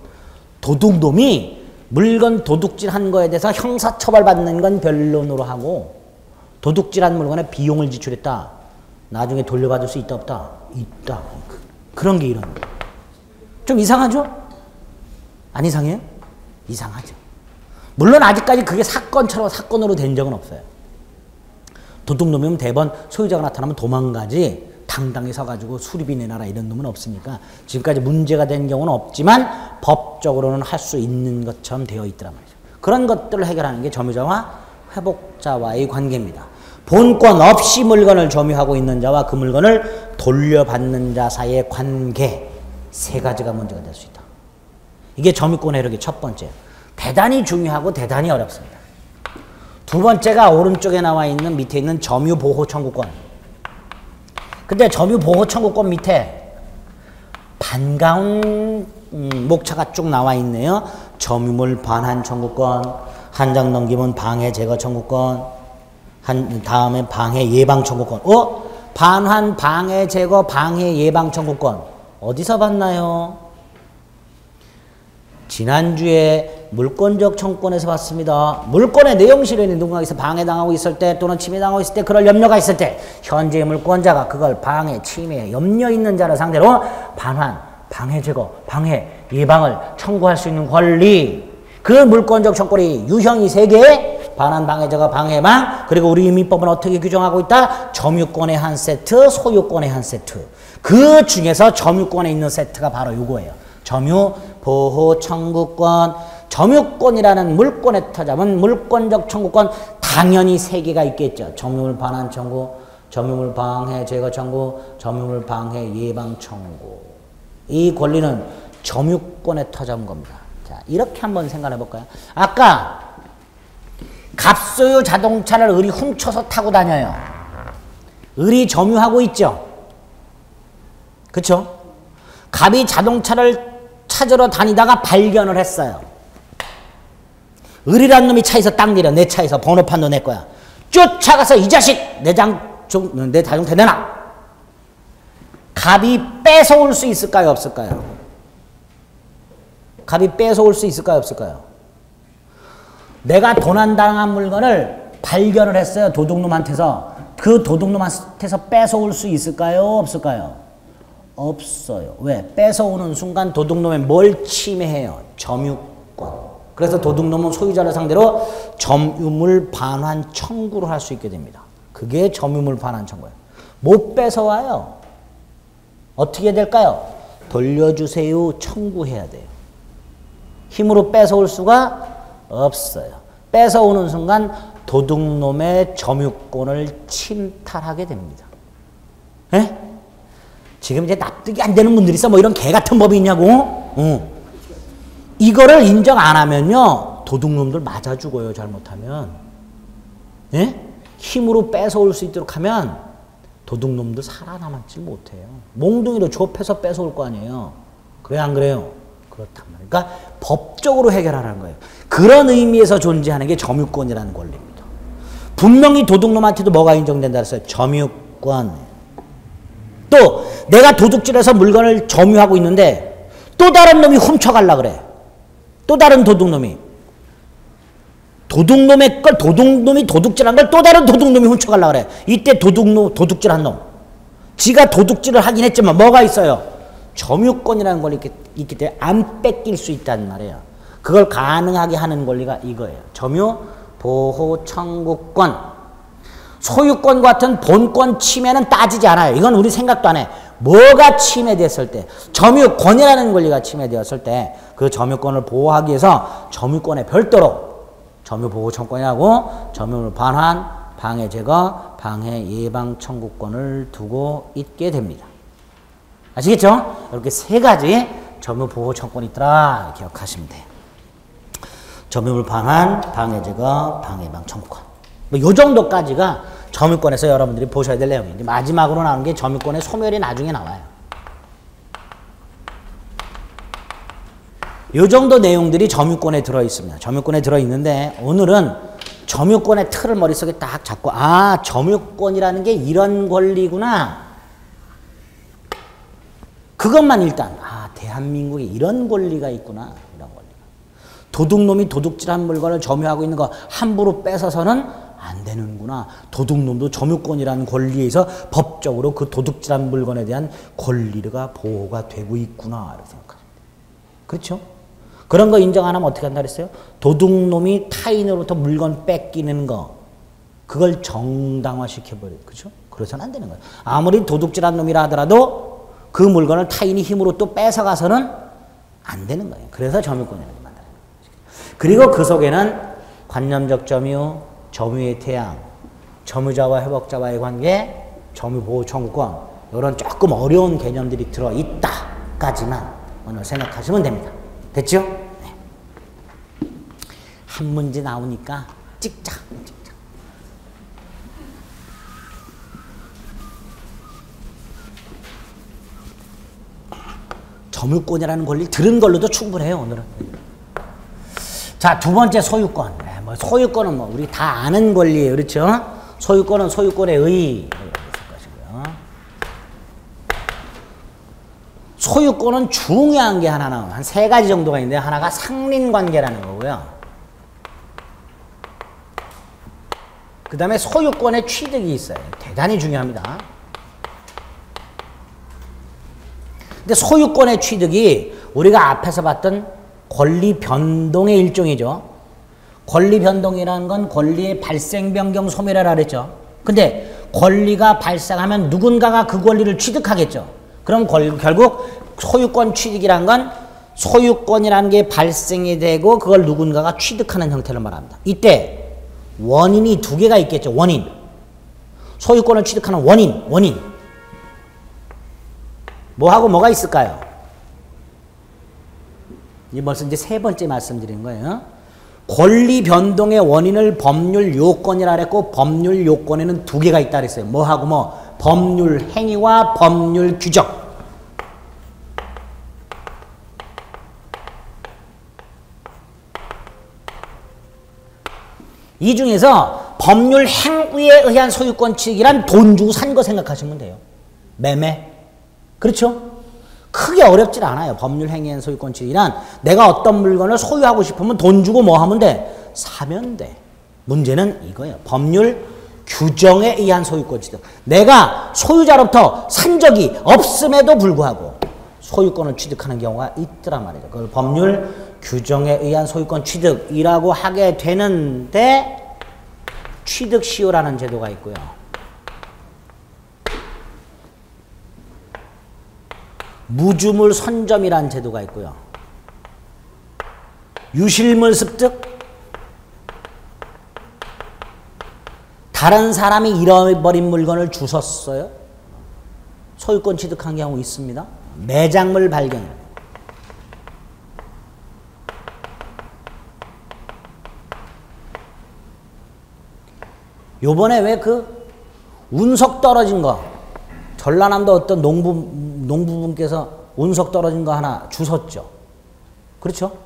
도둑놈이 물건 도둑질한 거에 대해서 형사처벌받는 건 변론으로 하고 도둑질한 물건에 비용을 지출했다. 나중에 돌려받을 수 있다 없다? 있다. 그런 게 이런 거예요. 좀 이상하죠? 안 이상해요? 이상하죠. 물론 아직까지 그게 사건으로 된 적은 없어요. 도둑놈이면 대번 소유자가 나타나면 도망가지 당당히 서가지고 수리비 내놔라 이런 놈은 없으니까 지금까지 문제가 된 경우는 없지만 법적으로는 할 수 있는 것처럼 되어 있더란 말이죠. 그런 것들을 해결하는 게 점유자와 회복자와의 관계입니다. 본권 없이 물건을 점유하고 있는 자와 그 물건을 돌려받는 자 사이의 관계 세 가지가 문제가 될 수 있다. 이게 점유권 해력의 첫 번째. 대단히 중요하고 대단히 어렵습니다. 두 번째가 오른쪽에 나와 있는 밑에 있는 점유보호 청구권. 근데 점유보호 청구권 밑에 반가운 목차가 쭉 나와 있네요. 점유물 반환 청구권, 한 장 넘기면 방해 제거 청구권, 다음에 방해 예방 청구권. 반환 방해 제거 방해 예방 청구권 어디서 봤나요? 지난주에 물권적 청구권에서 봤습니다. 물권의 내용 실현이 누군가에서 방해당하고 있을 때 또는 침해당하고 있을 때 그럴 염려가 있을 때 현재의 물권자가 그걸 방해, 침해, 염려 있는 자를 상대로 반환, 방해 제거, 방해, 예방을 청구할 수 있는 권리. 그 물권적 청구권이 유형이 3개, 반환, 방해 제거, 방해, 예방. 그리고 우리 민법은 어떻게 규정하고 있다? 점유권의 한 세트, 소유권의 한 세트. 그 중에서 점유권에 있는 세트가 바로 이거예요. 점유 보호 청구권. 점유권이라는 물권의 타잡은 물권적 청구권 당연히 3개가 있겠죠. 점유물 반환 청구, 점유물 방해 제거 청구, 점유물 방해 예방 청구. 이 권리는 점유권에 터잡은 겁니다. 자, 이렇게 한번 생각해 볼까요? 아까 갑소유 자동차를 을이 훔쳐서 타고 다녀요. 을이 점유하고 있죠. 그쵸? 갑이 자동차를 찾으러 다니다가 발견을 했어요. 을이란 놈이 차에서 딱 내려. 내 차에서 번호판도 내 거야. 쫓아가서 이 자식 내 자동차 내놔. 갑이 뺏어올 수 있을까요 없을까요? 갑이 뺏어올 수 있을까요 없을까요? 내가 도난당한 물건을 발견을 했어요. 도둑놈한테서. 그 도둑놈한테서 뺏어올 수 있을까요 없을까요? 없어요. 왜? 뺏어오는 순간 도둑놈의 뭘 침해해요? 점유권. 그래서 도둑놈은 소유자를 상대로 점유물 반환 청구를 할 수 있게 됩니다. 그게 점유물 반환 청구예요. 못 뺏어와요. 어떻게 될까요? 돌려주세요 청구해야 돼요. 힘으로 뺏어올 수가 없어요. 뺏어오는 순간 도둑놈의 점유권을 침탈하게 됩니다. 에? 지금 이제 납득이 안 되는 분들이 있어. 뭐 이런 개 같은 법이 있냐고. 이거를 인정 안 하면요. 도둑놈들 맞아 죽어요. 잘못하면. 예? 힘으로 뺏어올 수 있도록 하면 도둑놈들 살아남았지 못해요. 몽둥이로 좁혀서 뺏어올 거 아니에요. 그래 안 그래요? 그렇단 말이에요. 그러니까 법적으로 해결하라는 거예요. 그런 의미에서 존재하는 게 점유권이라는 권리입니다. 분명히 도둑놈한테도 뭐가 인정된다 그랬어요? 점유권. 또 내가 도둑질해서 물건을 점유하고 있는데 또 다른 놈이 훔쳐가려 그래. 또 다른 도둑놈이. 도둑놈의 걸 도둑놈이 도둑질한 걸 또 다른 도둑놈이 훔쳐가려 그래. 이때 도둑질한 놈. 지가 도둑질을 하긴 했지만 뭐가 있어요? 점유권이라는 권리 있기 때문에 안 뺏길 수 있다는 말이에요. 그걸 가능하게 하는 권리가 이거예요. 점유 보호 청구권. 소유권 같은 본권 침해는 따지지 않아요. 이건 우리 생각도 안 해. 뭐가 침해됐을 때, 점유권이라는 권리가 침해되었을 때 그 점유권을 보호하기 위해서 점유권에 별도로 점유보호 청구권이라고 점유물 반환, 방해 제거, 방해 예방 청구권을 두고 있게 됩니다. 아시겠죠? 이렇게 3가지 점유보호 청구권이 있더라 기억하시면 돼요. 점유물 반환, 방해 제거, 방해 예방 청구권. 뭐 요 정도까지가 점유권에서 여러분들이 보셔야 될 내용인데 마지막으로 나오는 게 점유권의 소멸이 나중에 나와요. 요 정도 내용들이 점유권에 들어있습니다. 점유권에 들어있는데 오늘은 점유권의 틀을 머릿속에 딱 잡고 아 점유권이라는 게 이런 권리구나. 그것만 일단 아 대한민국에 이런 권리가 있구나. 이런 권리가. 도둑놈이 도둑질한 물건을 점유하고 있는 거 함부로 뺏어서는 안 되는구나. 도둑놈도 점유권이라는 권리에서 법적으로 그 도둑질한 물건에 대한 권리가 보호가 되고 있구나. 이렇게 생각합니다. 그렇죠? 그런 거 인정 안 하면 어떻게 한다 그랬어요? 도둑놈이 타인으로부터 물건 뺏기는 거, 그걸 정당화시켜버려요. 그렇죠? 그래서는 안 되는 거예요. 아무리 도둑질한 놈이라 하더라도 그 물건을 타인이 힘으로 또 뺏어가서는 안 되는 거예요. 그래서 점유권이라는 게 만들어요. 그리고 그 속에는 관념적 점유, 점유의 태양, 점유자와 회복자와의 관계, 점유보호 청구권, 이런 조금 어려운 개념들이 들어있다까지만 오늘 생각하시면 됩니다. 됐죠? 네. 한 문제 나오니까 찍자. 점유권이라는 권리 들은 걸로도 충분해요, 오늘은. 자, 두 번째 소유권. 네, 뭐 소유권은 뭐 우리 다 아는 권리예요. 그렇죠? 소유권은 소유권의 의. 소유권은 중요한 게 하나는 한 세 가지 정도가 있는데 하나가 상린관계라는 거고요. 그 다음에 소유권의 취득이 있어요. 대단히 중요합니다. 근데 소유권의 취득이 우리가 앞에서 봤던 권리 변동의 일종이죠. 권리 변동이라는 건 권리의 발생, 변경, 소멸이라 그랬죠. 근데 권리가 발생하면 누군가가 그 권리를 취득하겠죠. 그럼 결국 소유권 취득이란 건 소유권이라는 게 발생이 되고 그걸 누군가가 취득하는 형태를 말합니다. 이때 원인이 두 개가 있겠죠. 원인. 소유권을 취득하는 원인. 뭐하고 뭐가 있을까요? 이 벌써 이제 세 번째 말씀드리는 거예요. 권리 변동의 원인을 법률 요건이라 그랬고 법률 요건에는 두 개가 있다 그랬어요. 뭐하고 뭐? 법률 행위와 법률 규정. 이 중에서 법률 행위에 의한 소유권 취득이란 돈 주고 산 거 생각하시면 돼요. 매매. 그렇죠? 크게 어렵질 않아요. 법률 행위에 의한 소유권 취득이란 내가 어떤 물건을 소유하고 싶으면 돈 주고 뭐 하면 돼? 사면 돼. 문제는 이거예요. 법률 규정에 의한 소유권 취득. 내가 소유자로부터 산 적이 없음에도 불구하고 소유권을 취득하는 경우가 있더란 말이죠. 그걸 법률 규정에 의한 소유권 취득이라고 하게 되는데 취득시효라는 제도가 있고요. 무주물 선점이라는 제도가 있고요. 유실물 습득, 다른 사람이 잃어버린 물건을 주웠어요. 소유권 취득한 경우 있습니다. 매장물 발견. 요번에 왜 그 운석 떨어진 거, 전라남도 어떤 농부분께서 운석 떨어진 거 하나 주웠죠. 그렇죠?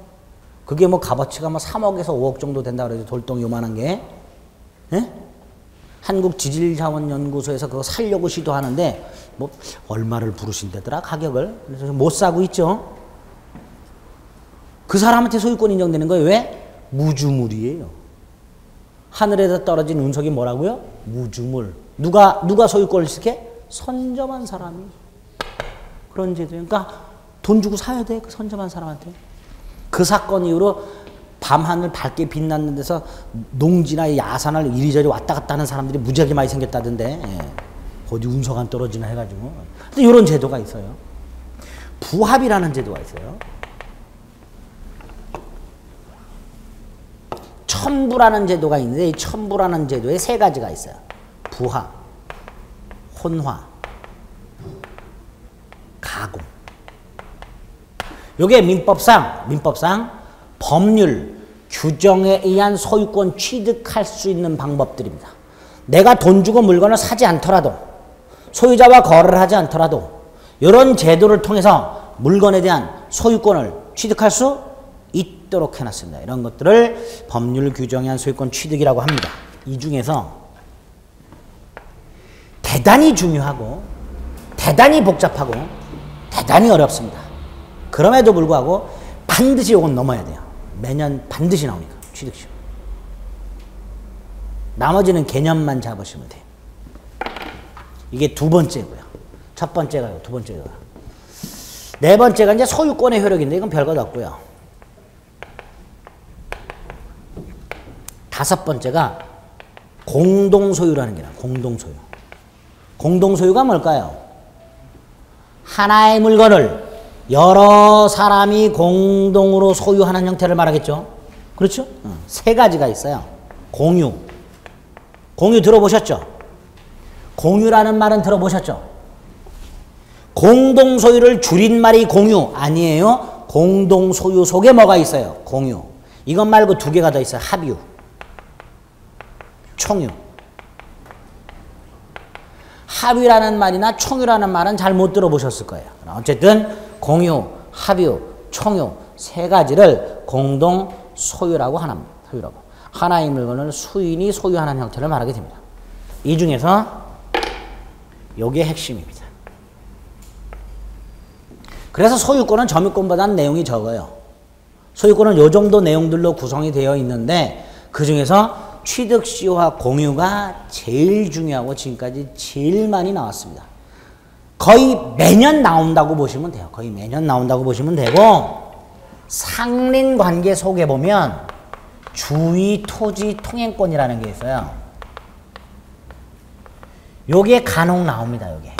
그게 뭐 값어치가 뭐 3억에서 5억 정도 된다 그러죠. 돌덩이 요만한 게. 예? 한국지질자원연구소에서 그거 살려고 시도하는데 뭐 얼마를 부르신다더라 가격을. 그래서 못 사고 있죠. 그 사람한테 소유권 인정되는 거예요. 왜? 무주물이에요. 하늘에서 떨어진 운석이 뭐라고요? 무주물. 누가 소유권을 취득해? 선점한 사람이. 그런 제도예요. 그러니까 돈 주고 사야 돼. 그 선점한 사람한테. 그 사건 이후로 밤하늘 밝게 빛나는 데서 농지나 야산을 이리저리 왔다 갔다 하는 사람들이 무지하게 많이 생겼다던데. 예. 어디 운석 안 떨어지나 해가지고. 근데 이런 제도가 있어요. 부합이라는 제도가 있어요. 첨부라는 제도가 있는데 이 첨부라는 제도에 세 가지가 있어요. 부합, 혼화, 가공. 요게 민법상 법률 규정에 의한 소유권 취득할 수 있는 방법들입니다. 내가 돈 주고 물건을 사지 않더라도 소유자와 거래를 하지 않더라도 이런 제도를 통해서 물건에 대한 소유권을 취득할 수 있도록 해놨습니다. 이런 것들을 법률 규정에 의한 소유권 취득이라고 합니다. 이 중에서 대단히 중요하고 대단히 복잡하고 대단히 어렵습니다. 그럼에도 불구하고 반드시 이건 넘어야 돼요. 매년 반드시 나오니까 취득시효. 나머지는 개념만 잡으시면 돼요. 이게 두 번째고요. 첫 번째가요. 두 번째가. 네 번째가 이제 소유권의 효력인데 이건 별것 없고요. 다섯 번째가 공동소유라는 게 나와요. 공동소유. 공동소유가 뭘까요? 하나의 물건을 여러 사람이 공동으로 소유하는 형태를 말하겠죠. 그렇죠? 세 가지가 있어요. 공유. 공유 들어보셨죠? 공유라는 말은 들어보셨죠? 공동소유를 줄임말이 공유 아니에요. 공동소유 속에 뭐가 있어요? 공유. 이것 말고 두 개가 더 있어요. 합유, 총유. 합유라는 말이나 총유라는 말은 잘 못 들어보셨을 거예요. 어쨌든 공유, 합유, 총유 세 가지를 공동소유라고 하는 소유라고. 하나의 물건을 수인이 소유하는 형태를 말하게 됩니다. 이 중에서 요게 핵심입니다. 그래서 소유권은 점유권보다는 내용이 적어요. 소유권은 요 정도 내용들로 구성이 되어 있는데 그 중에서 취득시효와 공유가 제일 중요하고 지금까지 제일 많이 나왔습니다. 거의 매년 나온다고 보시면 돼요. 거의 매년 나온다고 보시면 되고 상린관계 속에 보면 주의 토지 통행권이라는 게 있어요. 요게 간혹 나옵니다. 요게.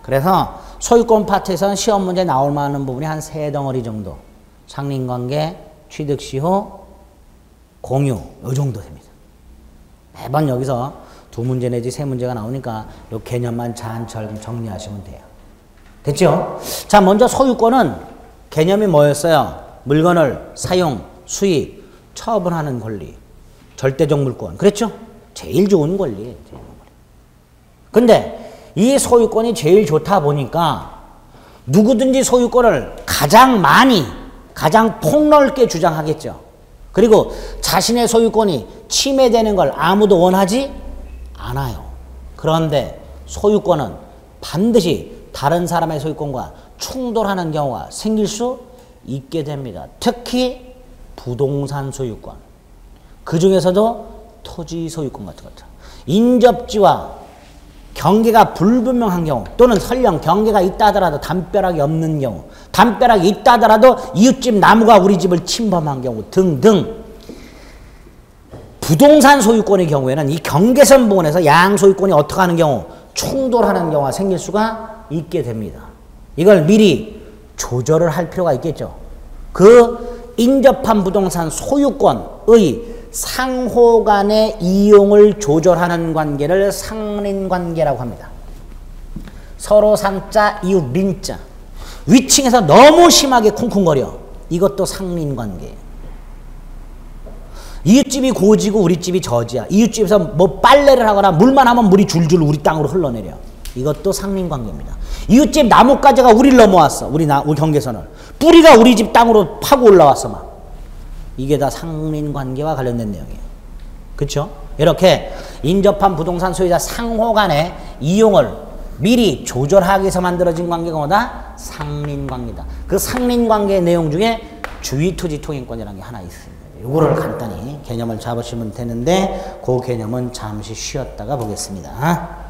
그래서 소유권 파트에서는 시험 문제 나올 만한 부분이 한 세 덩어리 정도. 상린관계, 취득시효, 공유 요 정도 됩니다. 매번 여기서 두 문제 내지 세 문제가 나오니까 요 개념만 잔철 정리하시면 돼요. 됐죠? 자, 먼저 소유권은 개념이 뭐였어요? 물건을 사용, 수입, 처분하는 권리, 절대적 물권. 그랬죠? 제일 좋은 권리예요. 근데 이 소유권이 제일 좋다 보니까 누구든지 소유권을 가장 많이, 가장 폭넓게 주장하겠죠. 그리고 자신의 소유권이 침해되는 걸 아무도 원하지 않아요. 그런데 소유권은 반드시 다른 사람의 소유권과 충돌하는 경우가 생길 수 있게 됩니다. 특히 부동산 소유권. 그 중에서도 토지 소유권 같은 것들. 인접지와 경계가 불분명한 경우 또는 설령 경계가 있다 하더라도 담벼락이 없는 경우, 담벼락이 있다 하더라도 이웃집 나무가 우리 집을 침범한 경우 등등 부동산 소유권의 경우에는 이 경계선 부분에서 양 소유권이 어떻게 하는 경우 충돌하는 경우가 생길 수가 있게 됩니다. 이걸 미리 조절을 할 필요가 있겠죠. 그 인접한 부동산 소유권의 상호 간의 이용을 조절하는 관계를 상린관계라고 합니다. 서로 상자, 이웃 린자. 위층에서 너무 심하게 쿵쿵거려. 이것도 상린관계예요. 이웃집이 고지고 우리 집이 저지야. 이웃집에서 뭐 빨래를 하거나 물만 하면 물이 줄줄 우리 땅으로 흘러내려. 이것도 상린관계입니다. 이웃집 나뭇가지가 우리를 넘어왔어. 우리 경계선을. 뿌리가 우리 집 땅으로 파고 올라왔어 막. 이게 다 상린관계와 관련된 내용이에요. 그렇죠? 이렇게 인접한 부동산 소유자 상호 간의 이용을 미리 조절하기 위해서 만들어진 관계가 뭐다? 상린관계다. 그 상린관계의 내용 중에 주의토지 통행권이라는 게 하나 있습니다. 이거를 간단히 개념을 잡으시면 되는데 그 개념은 잠시 쉬었다가 보겠습니다.